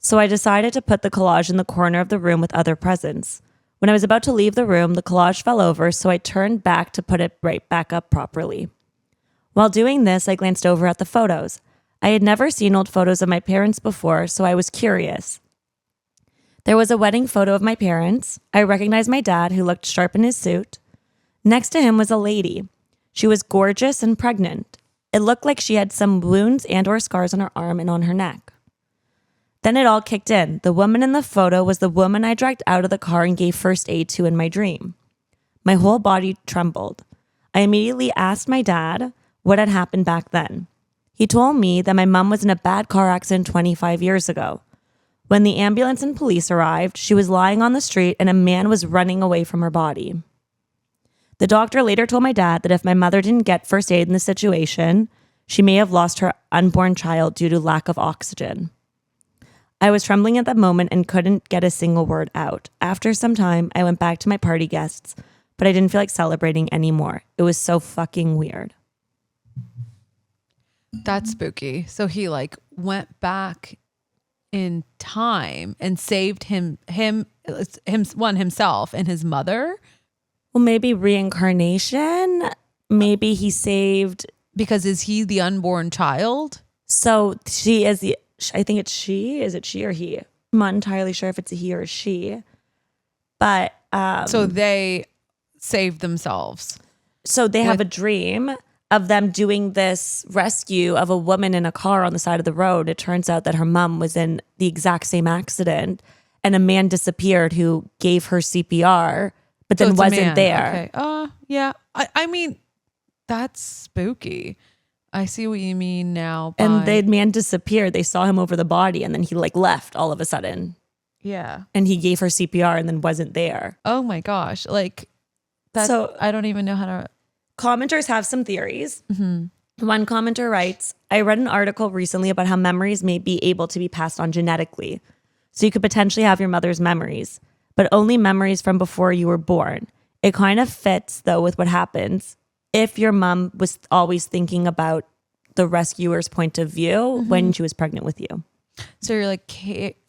so I decided to put the collage in the corner of the room with other presents. When I was about to leave the room, the collage fell over, so I turned back to put it right back up properly. While doing this, I glanced over at the photos. I had never seen old photos of my parents before, so I was curious. There was a wedding photo of my parents. I recognized my dad, who looked sharp in his suit. Next to him was a lady. She was gorgeous and pregnant. It looked like she had some wounds and/or scars on her arm and on her neck. Then it all kicked in. The woman in the photo was the woman I dragged out of the car and gave first aid to in my dream. My whole body trembled. I immediately asked my dad what had happened back then. He told me that my mom was in a bad car accident 25 years ago. When the ambulance and police arrived, she was lying on the street and a man was running away from her body. The doctor later told my dad that if my mother didn't get first aid in the situation, she may have lost her unborn child due to lack of oxygen. I was trembling at that moment and couldn't get a single word out. After some time, I went back to my party guests, but I didn't feel like celebrating anymore. It was so fucking weird. That's spooky. So he like went back in time and saved himself and his mother. Well, maybe reincarnation. Maybe he saved. Because is he the unborn child? So she is the. I think it's she. Is it she or he? I'm not entirely sure if it's a he or a she. But so they saved themselves. So they have a dream of them doing this rescue of a woman in a car on the side of the road, it turns out that her mom was in the exact same accident and a man disappeared who gave her CPR, but then wasn't there. Okay. Yeah. I mean, that's spooky. I see what you mean now. And the man disappeared. They saw him over the body and then he like left all of a sudden. Yeah. And he gave her CPR and then wasn't there. Oh my gosh. Like, that's, so I don't even know how to. Commenters have some theories. Mm-hmm. One commenter writes, I read an article recently about how memories may be able to be passed on genetically. So you could potentially have your mother's memories, but only memories from before you were born. It kind of fits though with what happens if your mom was always thinking about the rescuer's point of view when she was pregnant with you. So you're like,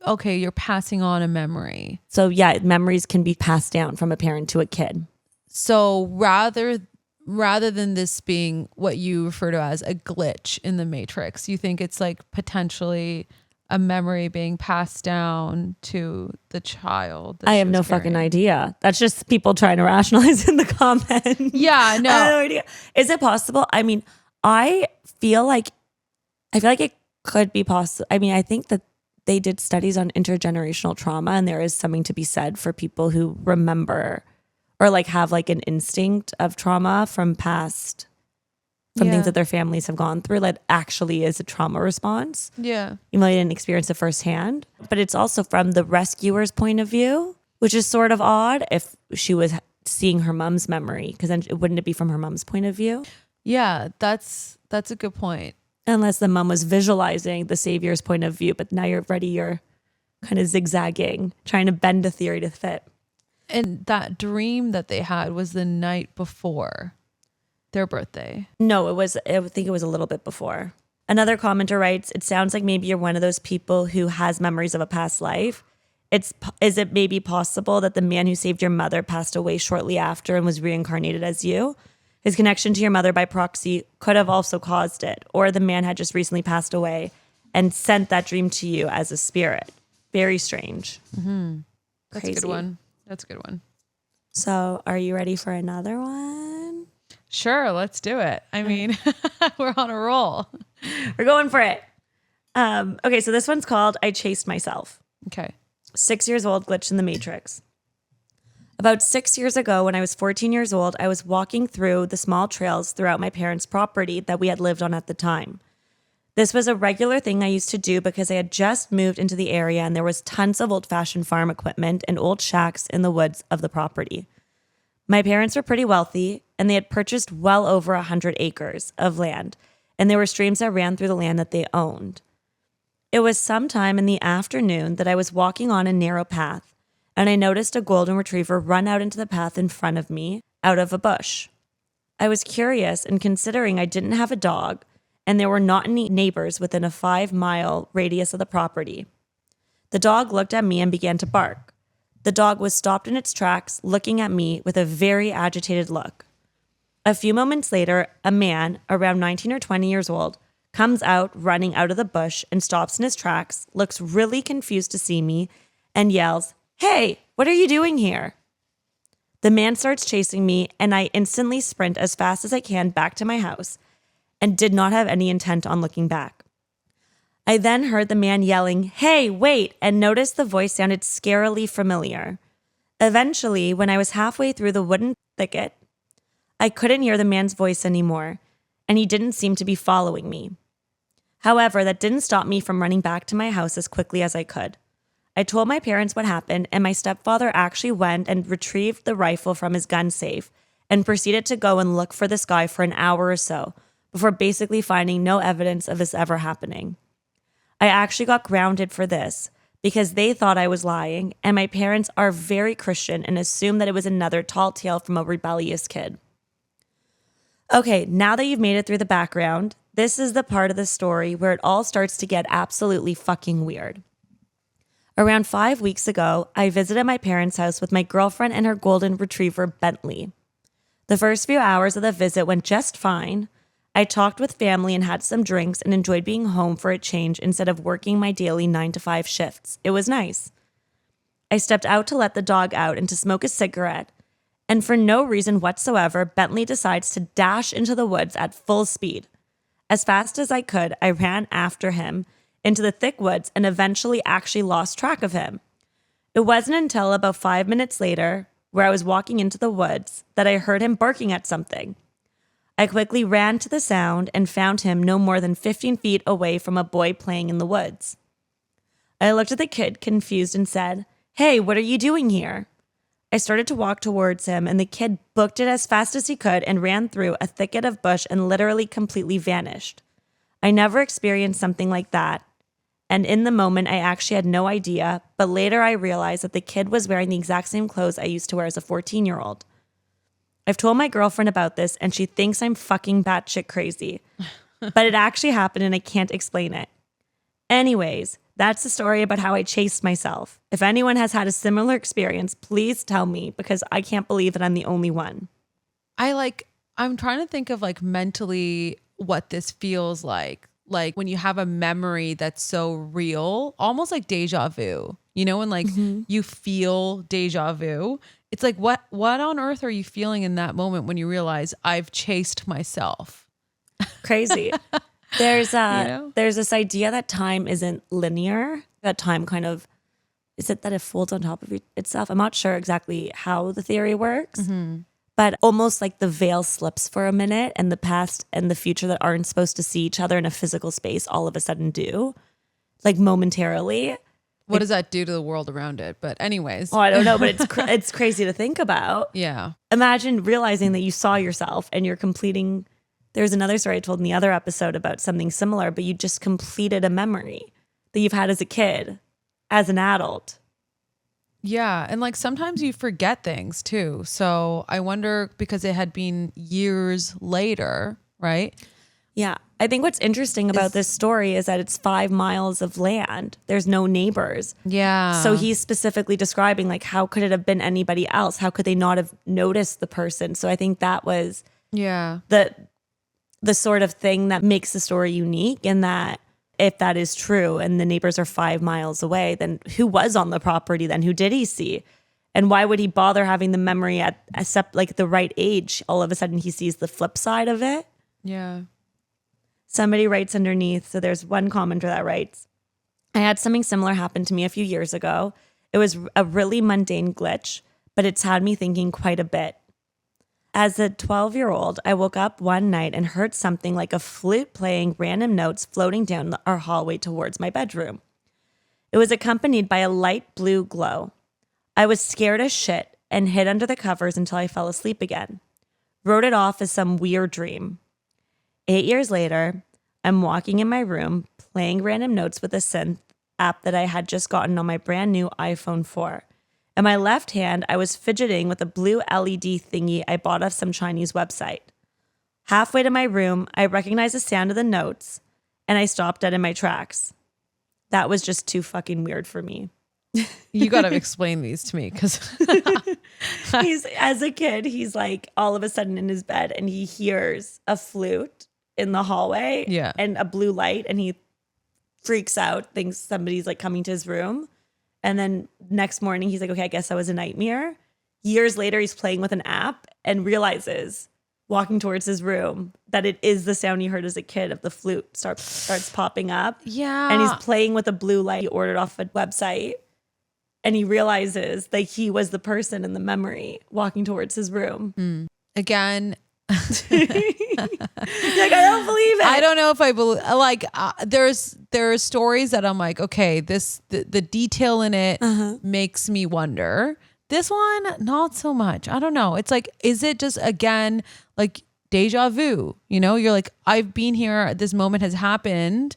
okay, you're passing on a memory. So yeah, memories can be passed down from a parent to a kid. So rather than this being what you refer to as a glitch in the matrix, you think it's like potentially a memory being passed down to the child. I have no fucking idea. That's just people trying to rationalize in the comments. Yeah, no. I have no idea. Is it possible? I mean, I feel like it could be possible. I mean, I think that they did studies on intergenerational trauma and there is something to be said for people who remember or like have like an instinct of trauma from past things that their families have gone through that actually is a trauma response. Yeah. Even though they didn't experience it firsthand. But it's also from the rescuer's point of view, which is sort of odd if she was seeing her mom's memory, because then wouldn't it be from her mom's point of view? Yeah, that's a good point. Unless the mom was visualizing the savior's point of view, but now you're kind of zigzagging, trying to bend a theory to fit. And that dream that they had was the night before their birthday. No, I think it was a little bit before. Another commenter writes, it sounds like maybe you're one of those people who has memories of a past life. Is it maybe possible that the man who saved your mother passed away shortly after and was reincarnated as you? His connection to your mother by proxy could have also caused it. Or the man had just recently passed away and sent that dream to you as a spirit. Very strange. Mm-hmm. That's Crazy. a good one. That's a good one. So are you ready for another one? Sure, let's do it. I mean, we're on a roll. We're going for it. Okay, so this one's called I Chased Myself. Okay. 6 years old, glitch in the matrix. About 6 years ago, when I was 14 years old, I was walking through the small trails throughout my parents' property that we had lived on at the time. This was a regular thing I used to do because I had just moved into the area and there was tons of old-fashioned farm equipment and old shacks in the woods of the property. My parents were pretty wealthy, and they had purchased well over 100 acres of land, and there were streams that ran through the land that they owned. It was sometime in the afternoon that I was walking on a narrow path, and I noticed a golden retriever run out into the path in front of me, out of a bush. I was curious, and considering I didn't have a dog, and there were not any neighbors within a 5-mile radius of the property, the dog looked at me and began to bark. The dog was stopped in its tracks, looking at me with a very agitated look. A few moments later, a man, around 19 or 20 years old, comes out running out of the bush and stops in his tracks, looks really confused to see me, and yells, "Hey, what are you doing here?" The man starts chasing me, and I instantly sprint as fast as I can back to my house and did not have any intent on looking back. I then heard the man yelling, "Hey, wait," and noticed the voice sounded scarily familiar. Eventually, when I was halfway through the wooden thicket, I couldn't hear the man's voice anymore, and he didn't seem to be following me. However, that didn't stop me from running back to my house as quickly as I could. I told my parents what happened, and my stepfather actually went and retrieved the rifle from his gun safe and proceeded to go and look for this guy for an hour or so before basically finding no evidence of this ever happening. I actually got grounded for this because they thought I was lying, and my parents are very Christian and assumed that it was another tall tale from a rebellious kid. Okay, now that you've made it through the background, this is the part of the story where it all starts to get absolutely fucking weird. Around 5 weeks ago, I visited my parents' house with my girlfriend and her golden retriever, Bentley. The first few hours of the visit went just fine. I talked with family and had some drinks and enjoyed being home for a change instead of working my daily 9 to 5 shifts. It was nice. I stepped out to let the dog out and to smoke a cigarette, And for no reason whatsoever, Bentley decides to dash into the woods at full speed. As fast as I could, I ran after him into the thick woods and eventually actually lost track of him. It wasn't until about 5 minutes later, where I was walking into the woods, that I heard him barking at something. I quickly ran to the sound and found him no more than 15 feet away from a boy playing in the woods. I looked at the kid, confused, and said, "Hey, what are you doing here?" I started to walk towards him, and the kid booked it as fast as he could and ran through a thicket of bush and literally completely vanished. I never experienced something like that, and in the moment, I actually had no idea, but later I realized that the kid was wearing the exact same clothes I used to wear as a 14-year-old. I've told my girlfriend about this, and she thinks I'm fucking batshit crazy, but it actually happened and I can't explain it. Anyways, that's the story about how I chased myself. If anyone has had a similar experience, please tell me, because I can't believe that I'm the only one. I'm trying to think of like mentally what this feels like when you have a memory that's so real, almost like deja vu, you know, and like you feel deja vu. It's like, what on earth are you feeling in that moment when you realize I've chased myself? Crazy. There's there's this idea that time isn't linear, that time kind of, is it that it folds on top of itself? I'm not sure exactly how the theory works, but almost like the veil slips for a minute and the past and the future that aren't supposed to see each other in a physical space all of a sudden do, like momentarily. What does that do to the world around it? But anyways. Oh, I don't know, but it's crazy to think about. Yeah. Imagine realizing that you saw yourself and you're completing. There's another story I told in the other episode about something similar, but you just completed a memory that you've had as a kid, as an adult. Yeah. And like sometimes you forget things too. So I wonder, because it had been years later, right? Yeah. I think what's interesting about this story is that it's 5 miles of land. There's no neighbors. Yeah. So he's specifically describing like, how could it have been anybody else? How could they not have noticed the person? So I think that was the sort of thing that makes the story unique, and that if that is true and the neighbors are 5 miles away, then who was on the property then? Who did he see? And why would he bother having the memory at like the right age? All of a sudden he sees the flip side of it. Yeah. Somebody writes underneath. So there's one commenter that writes, I had something similar happen to me a few years ago. It was a really mundane glitch, but it's had me thinking quite a bit. As a 12-year-old, I woke up one night and heard something like a flute playing random notes floating down our hallway towards my bedroom. It was accompanied by a light blue glow. I was scared as shit and hid under the covers until I fell asleep again. Wrote it off as some weird dream. 8 years later, I'm walking in my room playing random notes with a synth app that I had just gotten on my brand new iPhone 4. In my left hand, I was fidgeting with a blue LED thingy I bought off some Chinese website. Halfway to my room, I recognized the sound of the notes, and I stopped dead in my tracks. That was just too fucking weird for me. You got to explain these to me, because as a kid, he's like all of a sudden in his bed and he hears a flute in the hallway and a blue light, and he freaks out, thinks somebody's like coming to his room. And then next morning, he's like, okay, I guess that was a nightmare. Years later, he's playing with an app and realizes, walking towards his room, that it is the sound he heard as a kid of the flute starts popping up. Yeah. And he's playing with a blue light he ordered off a website. And he realizes that he was the person in the memory walking towards his room. Again. Like, I don't believe it. I don't know if I believe, like, there are stories that I'm like, okay, the detail in it makes me wonder. This one, not so much. I don't know. It's like, is it just, again, like deja vu? You know, you're like, I've been here. This moment has happened.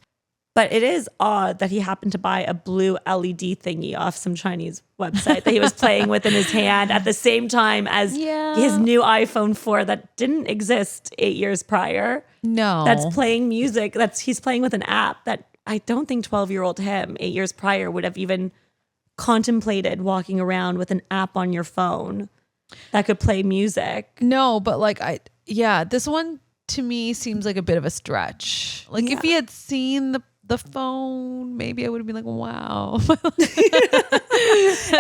But it is odd that he happened to buy a blue LED thingy off some Chinese website that he was playing with in his hand at the same time as his new iPhone 4 that didn't exist 8 years prior. No. That's playing music. He's playing with an app that I don't think 12-year-old him 8 years prior would have even contemplated walking around with an app on your phone that could play music. No, but like, this one to me seems like a bit of a stretch. Like if he had seen the phone, maybe I would have been like, wow. Exactly.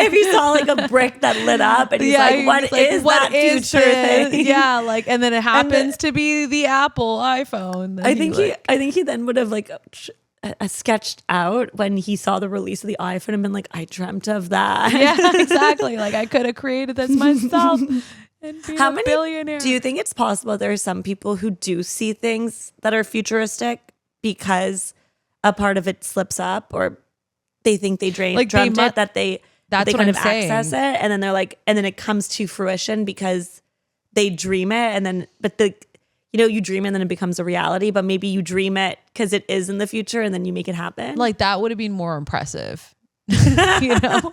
if you saw like a brick that lit up and he's like, what is that future thing? Yeah, like, and then it happens to be the Apple iPhone. I think he then would have like sketched out when he saw the release of the iPhone and been like, I dreamt of that. Yeah, exactly. Like I could have created this myself and be a billionaire. Do you think it's possible there are some people who do see things that are futuristic because a part of it slips up, or they think they dreamt it, that they kind of access it, and then they're like, and then it comes to fruition because they dream it, and then you dream it and then it becomes a reality, but maybe you dream it because it is in the future and then you make it happen. Like that would have been more impressive. You know,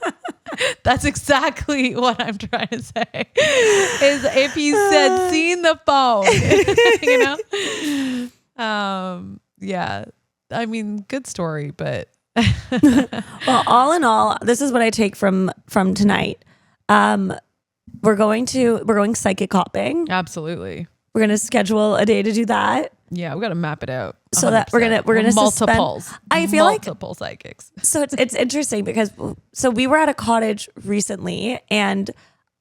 that's exactly what I'm trying to say, is if he said seen the phone. You know, yeah, I mean, good story, but well, all in all, this is what I take from tonight. We're going psychic hopping. Absolutely. We're going to schedule a day to do that. Yeah, we got to map it out. 100%. So that we're gonna multiples. I feel multiple psychics. So it's interesting because we were at a cottage recently and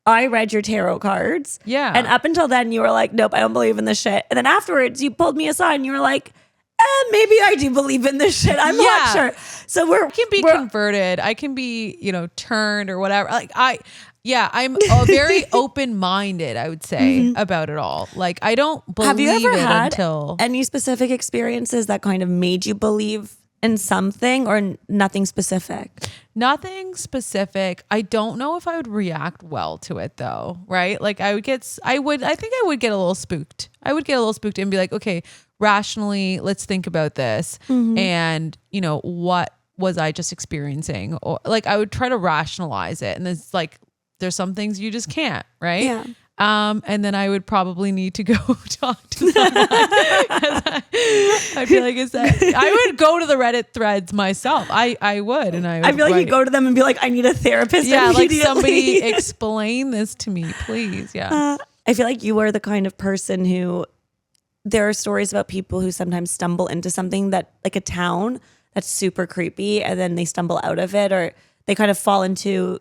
I read your tarot cards. Yeah. And up until then you were like, nope, I don't believe in this shit. And then afterwards you pulled me aside and you were like, maybe I do believe in this shit. I'm not sure. So I can be converted. I can be, turned or whatever. Like I'm very open-minded, I would say, about it all. Like I don't believe Have you ever had until any specific experiences that kind of made you believe in something, or nothing specific? Nothing specific. I don't know if I would react well to it though, right? Like I think I would get a little spooked. I would get a little spooked and be like, okay, rationally, let's think about this. And, what was I just experiencing? Or like I would try to rationalize it. And it's like, there's some things you just can't, right? Yeah. And then I would probably need to go talk to someone. I'd be like, I would go to the Reddit threads myself. I would. And I feel like you go to them and be like, I need a therapist. Yeah. Like somebody explain this to me, please. Yeah. I feel like you are the kind of person who, there are stories about people who sometimes stumble into something that, like a town that's super creepy, and then they stumble out of it, or they kind of fall into,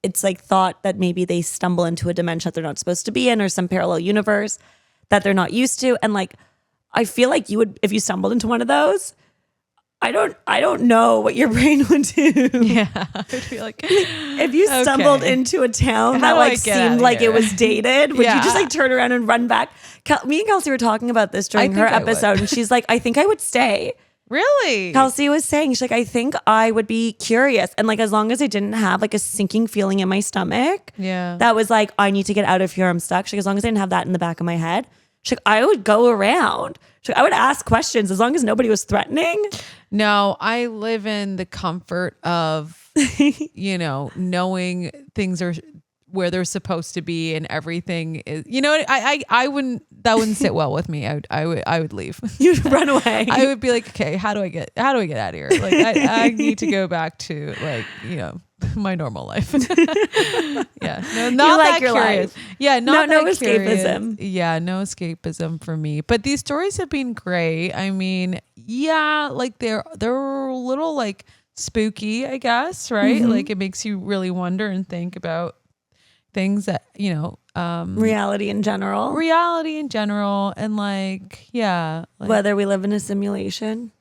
it's like thought that maybe they stumble into a dimension that they're not supposed to be in, or some parallel universe that they're not used to. And like, I feel like you would, if you stumbled into one of those, I don't know what your brain would do. Yeah. I feel like if you stumbled into a town that like seemed like it was dated, would you just like turn around and run back? Me and Kelsey were talking about this during her episode, and she's like, I think I would stay. Really? Kelsey was saying, she's like, I think I would be curious. And like, as long as I didn't have like a sinking feeling in my stomach, that was like, I need to get out of here, I'm stuck. She's like, as long as I didn't have that in the back of my head, she's like, I would go around. She's like, I would ask questions as long as nobody was threatening. No, I live in the comfort of, knowing things are where they're supposed to be, and everything is, I wouldn't, that wouldn't sit well with me. I would leave. You'd run away. I would be like, okay, how do I get out of here? Like I need to go back to like, my normal life. Yeah. No, not like that your curious. life. Yeah. Not no that escapism. Curious. Yeah. No escapism for me, but these stories have been great. I mean, yeah, like they're a little like spooky, I guess. Right. Like it makes you really wonder and think about things that, reality in general, and like, yeah, like, whether we live in a simulation.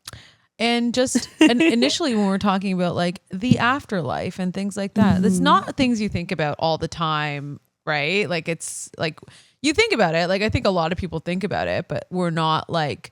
And just initially when we're talking about like the afterlife and things like that, it's not things you think about all the time, right? Like it's like you think about it. Like I think a lot of people think about it, but we're not like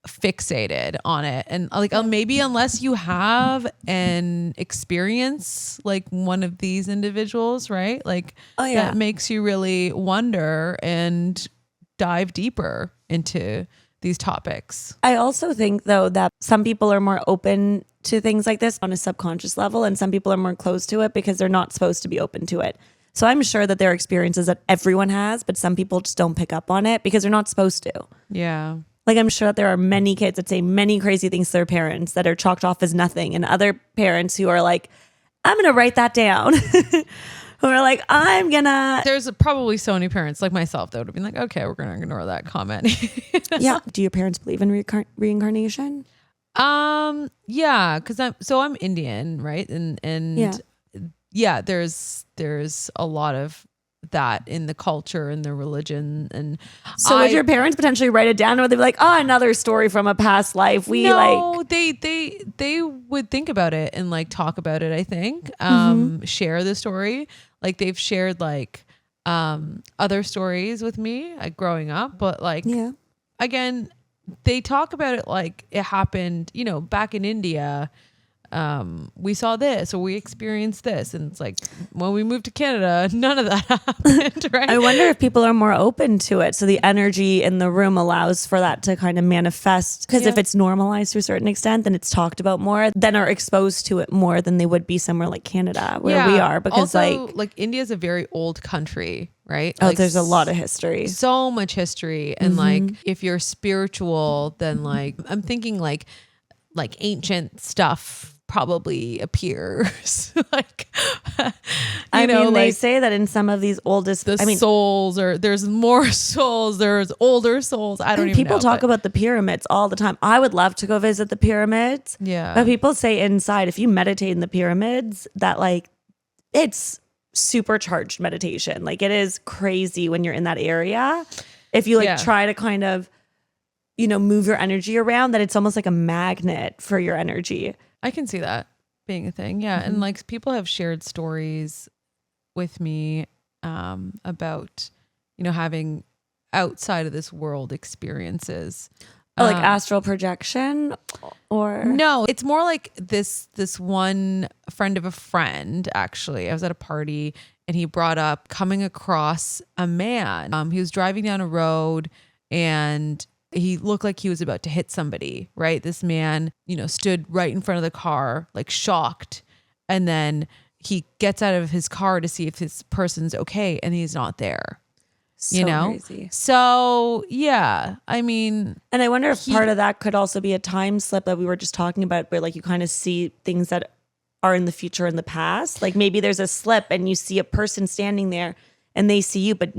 fixated on it. And like maybe unless you have an experience like one of these individuals, right? Like that makes you really wonder and dive deeper into these topics. I also think though that some people are more open to things like this on a subconscious level, and some people are more closed to it because they're not supposed to be open to it. So I'm sure that there are experiences that everyone has, but some people just don't pick up on it because they're not supposed to. Yeah. Like I'm sure that there are many kids that say many crazy things to their parents that are chalked off as nothing, and other parents who are like, I'm going to write that down. Who are like, there's probably so many parents like myself that would have been like, okay, we're going to ignore that comment. Yeah. Do your parents believe in reincarnation? Yeah. Cause I'm Indian, right? And yeah, there's a lot of that in the culture and the religion. And so would your parents potentially write it down, or they'd be like, oh, another story from a past life? They would think about it and like talk about it, I think. Share the story. Like they've shared like other stories with me like growing up, but like again, they talk about it like it happened, you know, back in India. We saw this or we experienced this, and it's like when we moved to Canada, none of that happened, right? I wonder if people are more open to it, so the energy in the room allows for that to kind of manifest, because if it's normalized to a certain extent, then it's talked about more, then are exposed to it more than they would be somewhere like Canada where we are, because also, like India is a very old country, right? Oh, like, there's a lot of history, so much history, and like if you're spiritual, then like I'm thinking like ancient stuff probably appears. Like, I mean, they say that in some of these oldest, souls, or there's more souls, there's older souls. I don't even know. People talk about the pyramids all the time. I would love to go visit the pyramids. Yeah. But people say inside, if you meditate in the pyramids, that like it's supercharged meditation. Like it is crazy when you're in that area. If you like try to kind of, you know, move your energy around, that it's almost like a magnet for your energy. I can see that being a thing. Yeah. And like people have shared stories with me about, you know, having outside of this world experiences. Oh, like astral projection, or no, it's more like this one friend of a friend, actually. I was at a party and he brought up coming across a man. He was driving down a road and he looked like he was about to hit somebody, right? This man, you know, stood right in front of the car, like shocked. And then he gets out of his car to see if this person's okay, and he's not there. So you know? Crazy. So yeah, I mean. And I wonder if part of that could also be a time slip that we were just talking about, where like you kind of see things that are in the future in the past. Like maybe there's a slip and you see a person standing there and they see you, but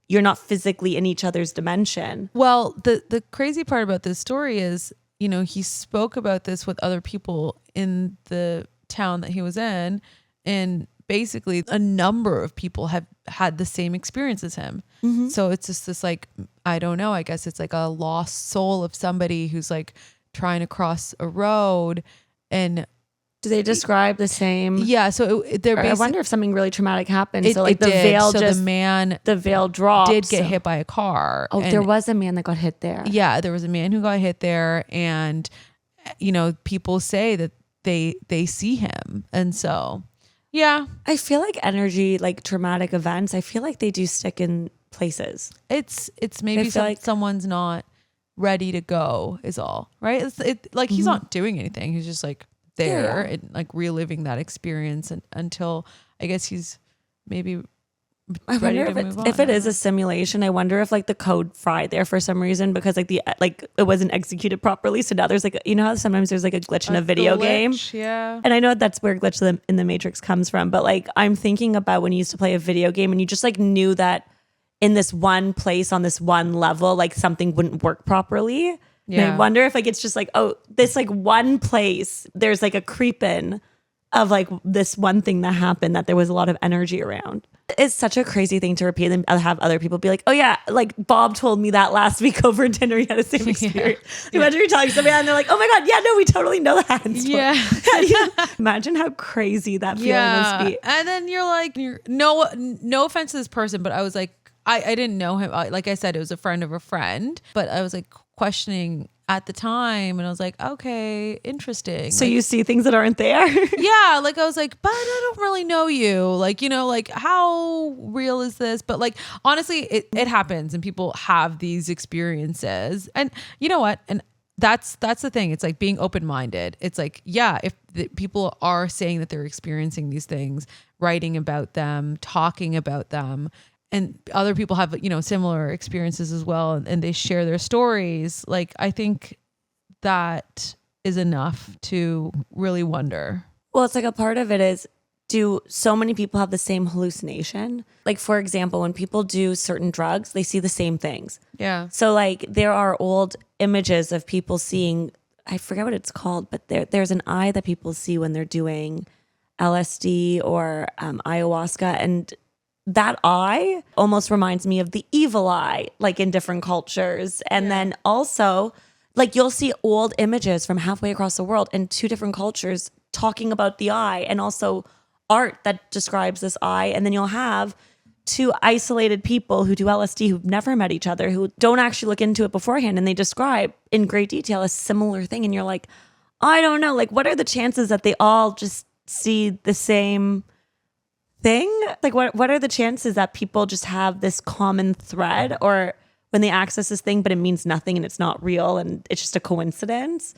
you're not physically in each other's dimension. Well, the crazy part about this story is, you know, he spoke about this with other people in the town that he was in, and basically a number of people have had the same experience as him. So it's just this like, I don't know, I guess it's like a lost soul of somebody who's like trying to cross a road. And do they describe the same? Yeah. So I wonder if something really traumatic happened. So like the veil the veil dropped. Did get hit by a car. Oh, there was a man that got hit there. Yeah, there was a man who got hit there, and you know, people say that they see him, and so yeah. I feel like energy, like traumatic events, I feel like they do stick in places. It's maybe someone's not ready to go is all, right? Like he's not doing anything. He's just like there and like reliving that experience until I guess he's maybe ready to move on. If it is a simulation, I wonder if like the code fried there for some reason, because like it wasn't executed properly. So now there's like, you know how sometimes there's like a glitch in a video game? Yeah. And I know that's where glitch in the Matrix comes from, but like I'm thinking about when you used to play a video game and you just like knew that in this one place on this one level, like something wouldn't work properly. Yeah. And I wonder if like it's just like, oh, this like one place, there's like a creep in of like this one thing that happened, that there was a lot of energy around. It's such a crazy thing to repeat and have other people be like, oh yeah, like Bob told me that last week over dinner, he had the same experience. Imagine you're telling somebody and they're like, oh my God, yeah, no, we totally know that. Yeah. Imagine how crazy that feeling must be. And then you're like, no offense to this person, but I was like, I didn't know him. Like I said, it was a friend of a friend, but I was like questioning at the time, and I was like, okay, interesting. So like, you see things that aren't there? Yeah, like I was like, but I don't really know you. Like, you know, like how real is this? But like honestly, it happens, and people have these experiences. And you know what? And that's the thing. It's like being open-minded. It's like, yeah, if people are saying that they're experiencing these things, writing about them, talking about them, and other people have, you know, similar experiences as well, and they share their stories. Like, I think that is enough to really wonder. Well, it's like a part of it is, do so many people have the same hallucination? Like, for example, when people do certain drugs, they see the same things. Yeah. So like there are old images of people seeing, I forget what it's called, but there's an eye that people see when they're doing LSD or ayahuasca. And that eye almost reminds me of the evil eye, like in different cultures. And then also, like you'll see old images from halfway across the world in two different cultures talking about the eye, and also art that describes this eye. And then you'll have two isolated people who do LSD who've never met each other, who don't actually look into it beforehand, and they describe in great detail a similar thing. And you're like, I don't know, like what are the chances that they all just see the same thing? Like what are the chances that people just have this common thread, or when they access this thing but it means nothing and it's not real and it's just a coincidence,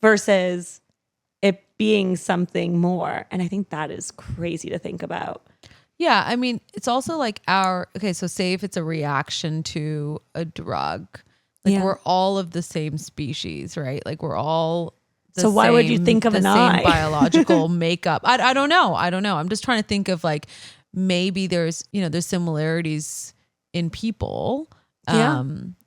versus it being something more? And I think that is crazy to think about. Yeah, I mean, it's also like so say if it's a reaction to a drug, like we're all of the same species, right? Like we're all so why would you think of an eye? Biological makeup. I don't know. I'm just trying to think of like, maybe there's similarities in people.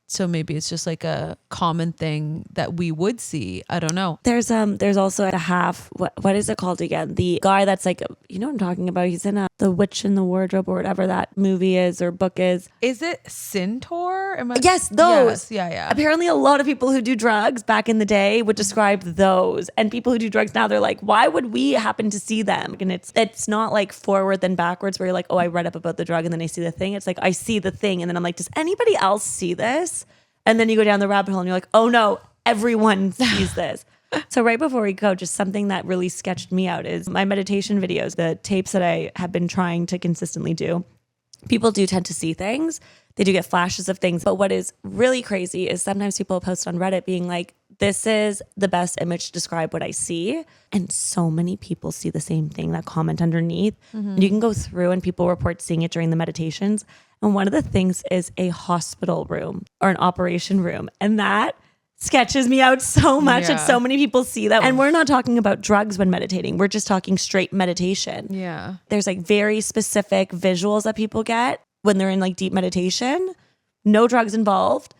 So maybe it's just like a common thing that we would see. I don't know. There's also a half, what is it called again? The guy that's like, you know what I'm talking about? He's in The Witch in the Wardrobe or whatever that movie is or book is. Is it Centaur? Yes, those. Yes, yeah. Apparently a lot of people who do drugs back in the day would describe those. And people who do drugs now, they're like, why would we happen to see them? And it's not like forward then backwards where you're like, oh, I read up about the drug and then I see the thing. It's like, I see the thing and then I'm like, does anybody else see this? And then you go down the rabbit hole and you're like, oh no, everyone sees this. So right before we go, just something that really sketched me out is my meditation videos, the tapes that I have been trying to consistently do. People do tend to see things. They do get flashes of things. But what is really crazy is sometimes people post on Reddit being like, this is the best image to describe what I see. And so many people see the same thing that comment underneath. Mm-hmm. And you can go through and people report seeing it during the meditations. And one of the things is a hospital room or an operation room. And that sketches me out so much that so many people see that. And we're not talking about drugs when meditating. We're just talking straight meditation. Yeah. There's like very specific visuals that people get when they're in like deep meditation, no drugs involved.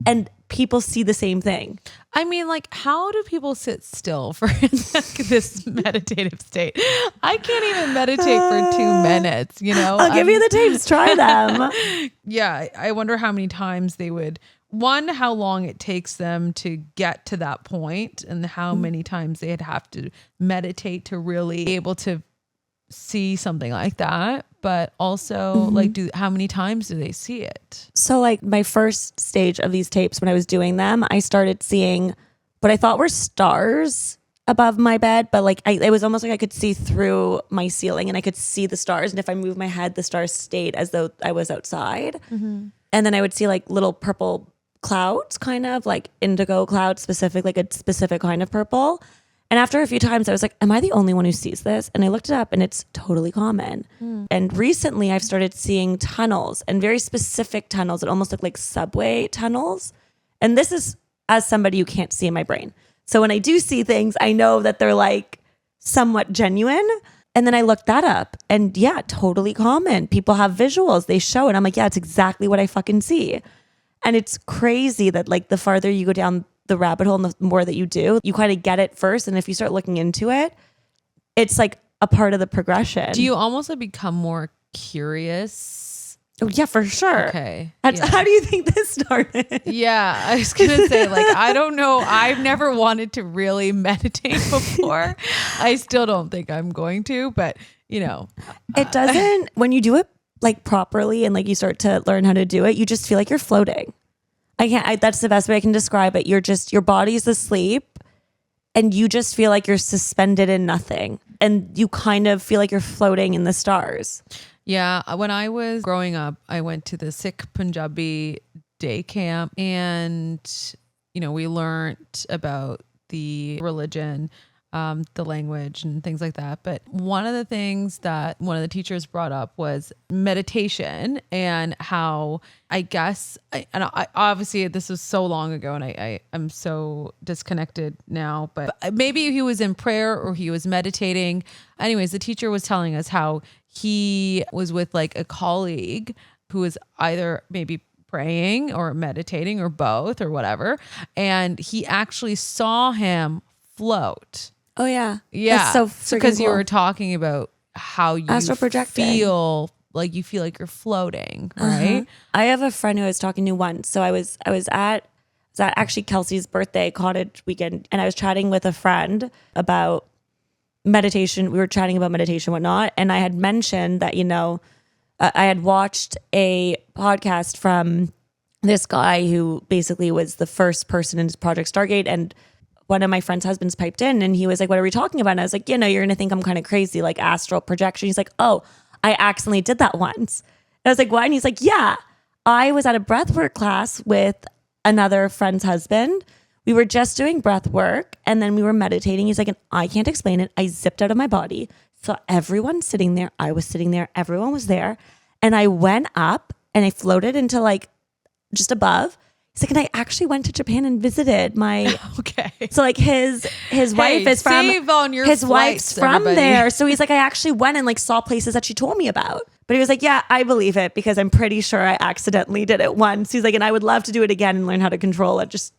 And people see the same thing. I mean, like, how do people sit still for this meditative state? I can't even meditate for 2 minutes, you know? I'll give you the tapes. Try them. Yeah. I wonder how many times they would, how long it takes them to get to that point and how many times they'd have to meditate to really be able to see something like that. But also like, how many times do they see it? So like my first stage of these tapes, when I was doing them, I started seeing what I thought were stars above my bed, but like it was almost like I could see through my ceiling and I could see the stars. And if I moved my head, the stars stayed as though I was outside. Mm-hmm. And then I would see like little purple clouds, kind of like indigo clouds, like a specific kind of purple. And after a few times, I was like, am I the only one who sees this? And I looked it up and it's totally common. And recently I've started seeing tunnels and very specific tunnels that almost look like subway tunnels. And this is as somebody who can't see in my brain. So when I do see things, I know that they're like somewhat genuine. And then I looked that up and yeah, totally common. People have visuals, they show it. I'm like, yeah, it's exactly what I fucking see. And it's crazy that like the farther you go down the rabbit hole and the more that you do, you kind of get it first. And if you start looking into it, it's like a part of the progression. Do you almost like become more curious? Oh, yeah, for sure. Okay. How do you think this started? Yeah, I was going to say, like, I don't know. I've never wanted to really meditate before. I still don't think I'm going to, but you know. It doesn't, when you do it like properly and like you start to learn how to do it, you just feel like you're floating. That's the best way I can describe it. Your body's asleep and you just feel like you're suspended in nothing and you kind of feel like you're floating in the stars. Yeah. When I was growing up, I went to the Sikh Punjabi day camp and, you know, we learned about the religion, the language and things like that. But one of the things that one of the teachers brought up was meditation and how I guess, I obviously this was so long ago and I'm so disconnected now, but maybe he was in prayer or he was meditating. Anyways, the teacher was telling us how he was with like a colleague who was either maybe praying or meditating or both or whatever. And he actually saw him float. Oh yeah. Yeah. That's so because you cool. were talking about how you Astral projecting. feel like you're floating, right? I have a friend who I was talking to once. So I was at actually Kelsey's birthday cottage weekend, and I was chatting with a friend about meditation. We were chatting about meditation, whatnot, and I had mentioned that I had watched a podcast from this guy who basically was the first person in his Project Stargate, and one of my friend's husbands piped in, and he was like, "What are we talking about?" And I was like, "You're gonna think I'm kind of crazy, like astral projection." He's like, "Oh, I accidentally did that once." And I was like, "What?" And he's like, "Yeah, I was at a breathwork class with another friend's husband. We were just doing breath work and then we were meditating." He's like, "And I can't explain it. I zipped out of my body. Saw everyone sitting there. I was sitting there. Everyone was there. And I went up and I floated into like just above." He's like, "And I actually went to Japan and visited my..." Okay. So like his wife is from... save on your his flights, wife's from everybody. there. So he's like, "I actually went and like saw places that she told me about." But he was like, "Yeah, I believe it because I'm pretty sure I accidentally did it once." He's like, "And I would love to do it again and learn how to control it. Just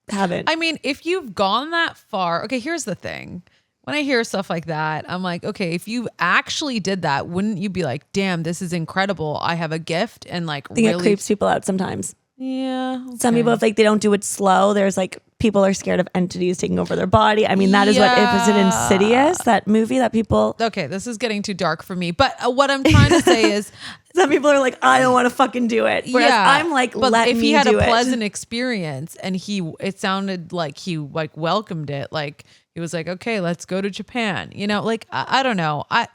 haven't." I mean, if you've gone that far, okay, here's the thing. When I hear stuff like that, I'm like, okay, if you actually did that, wouldn't you be like, damn, this is incredible. I have a gift and like I think really it creeps people out sometimes. Yeah. Okay. Some people, if like they don't do it slow, there's like people are scared of entities taking over their body. I mean, that is what, was it Insidious, that movie that people... Okay, this is getting too dark for me. But what I'm trying to say is... Some people are like, "I don't want to fucking do it." Whereas I'm like, but let if me he had do a it. pleasant experience and it sounded like he like welcomed it, like he was like, "Okay, let's go to Japan." Like I don't know. I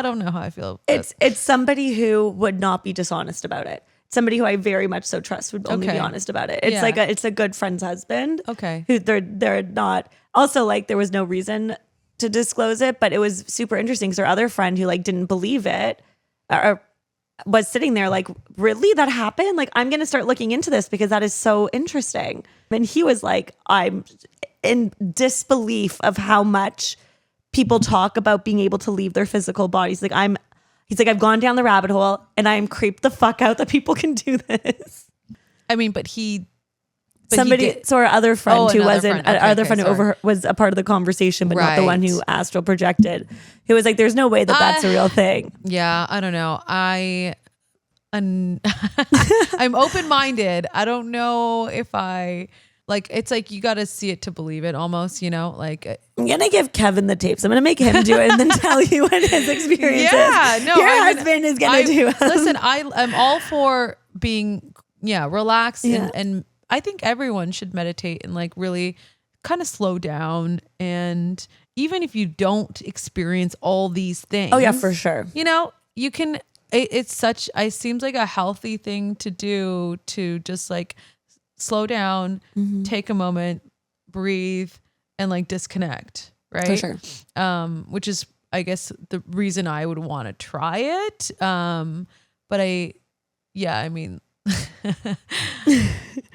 don't know how I feel. It's somebody who would not be dishonest about it. Somebody who I very much so trust would only be honest about it. It's Yeah. like it's a good friend's husband. Okay. Who they're not. Also, like there was no reason to disclose it, but it was super interesting because our other friend who like didn't believe it or was sitting there like, "Really, that happened? Like, I'm going to start looking into this because that is so interesting." And he was like, "I'm in disbelief of how much people talk about being able to leave their physical bodies. He's like, I've gone down the rabbit hole and I am creeped the fuck out that people can do this." I mean, but he. So our other friend who wasn't, friend. Okay, our other friend who was a part of the conversation, but not the one who astral projected, who was like, "There's no way that that's a real thing." Yeah, I don't know. I'm open-minded. I don't know if I like. It's like you got to see it to believe it, almost. Like I'm gonna give Kevin the tapes. I'm gonna make him do it and then tell you what his experience is. No, your husband is gonna do it. Listen, I'm all for being relaxed and I think everyone should meditate and like really kind of slow down. And even if you don't experience all these things, oh yeah, for sure. You can. It seems like a healthy thing to do, to just like slow down, take a moment, breathe, and like disconnect, right? For sure. Which is, I guess, the reason I would want to try it. But I mean,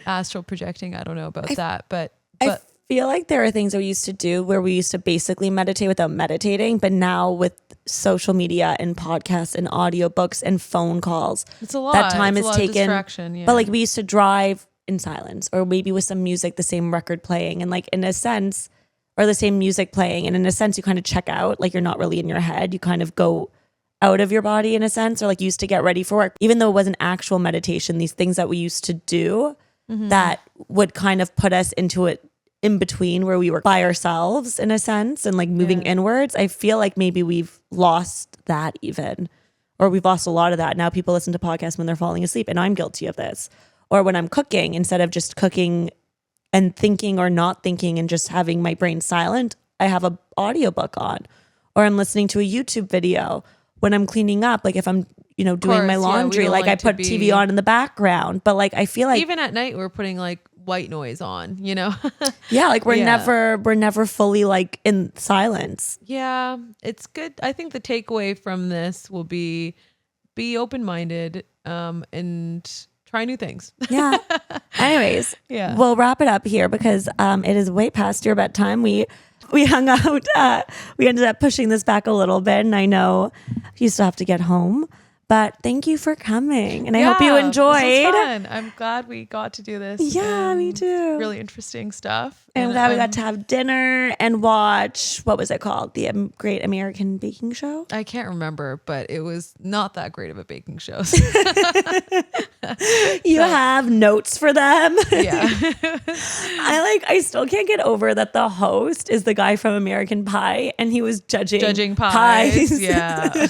astral projecting, I don't know about that, but I feel like there are things that we used to do where we used to basically meditate without meditating, but now with social media and podcasts and audiobooks and phone calls, it's a lot. That time is taken. Distraction, yeah. But like we used to drive in silence, or maybe with some music, the same record playing, and like in a sense, or the same music playing, and in a sense, you kind of check out. Like you're not really in your head. You kind of go out of your body in a sense, or like you used to get ready for work. Even though it wasn't actual meditation, these things that we used to do that would kind of put us into it in between where we were by ourselves in a sense and like moving inwards. I feel like maybe we've lost that even, or we've lost a lot of that. Now people listen to podcasts when they're falling asleep, and I'm guilty of this. Or when I'm cooking, instead of just cooking and thinking or not thinking and just having my brain silent, I have a audiobook on, or I'm listening to a YouTube video. When I'm cleaning up, like if I'm, doing my laundry, like I put TV on in the background. But like I feel like even at night we're putting like white noise on, Yeah, like we're never fully like in silence. Yeah, it's good. I think the takeaway from this will be open-minded and try new things. Yeah. Anyways, we'll wrap it up here because it is way past your bedtime. We hung out. We ended up pushing this back a little bit, and I know you still have to get home. But thank you for coming. And I hope you enjoyed. This was fun. I'm glad we got to do this. Yeah, me too. Really interesting stuff. And I'm glad we got to have dinner and watch, what was it called? The Great American Baking Show? I can't remember, but it was not that great of a baking show. You have notes for them? Yeah. I still can't get over that the host is the guy from American Pie and he was judging pies. Yeah.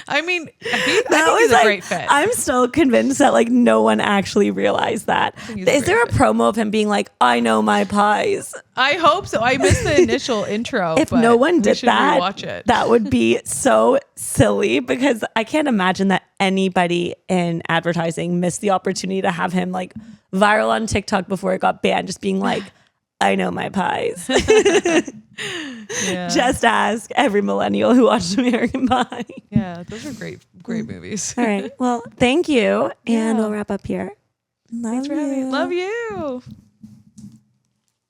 I mean, I think he's a great fit. I'm still convinced that like no one actually realized that. Is there a promo of him being like, I know my pies? I hope so. I missed the initial intro. If no one did that, watch it. That would be so silly because I can't imagine that anybody in advertising missed the opportunity to have him like viral on TikTok before it got banned, just being like, I know my pies. Yeah. Just ask every millennial who watched American Pie. Yeah, those are great movies. All right. Well, thank you. And we'll wrap up here. Thanks for having me. Love you.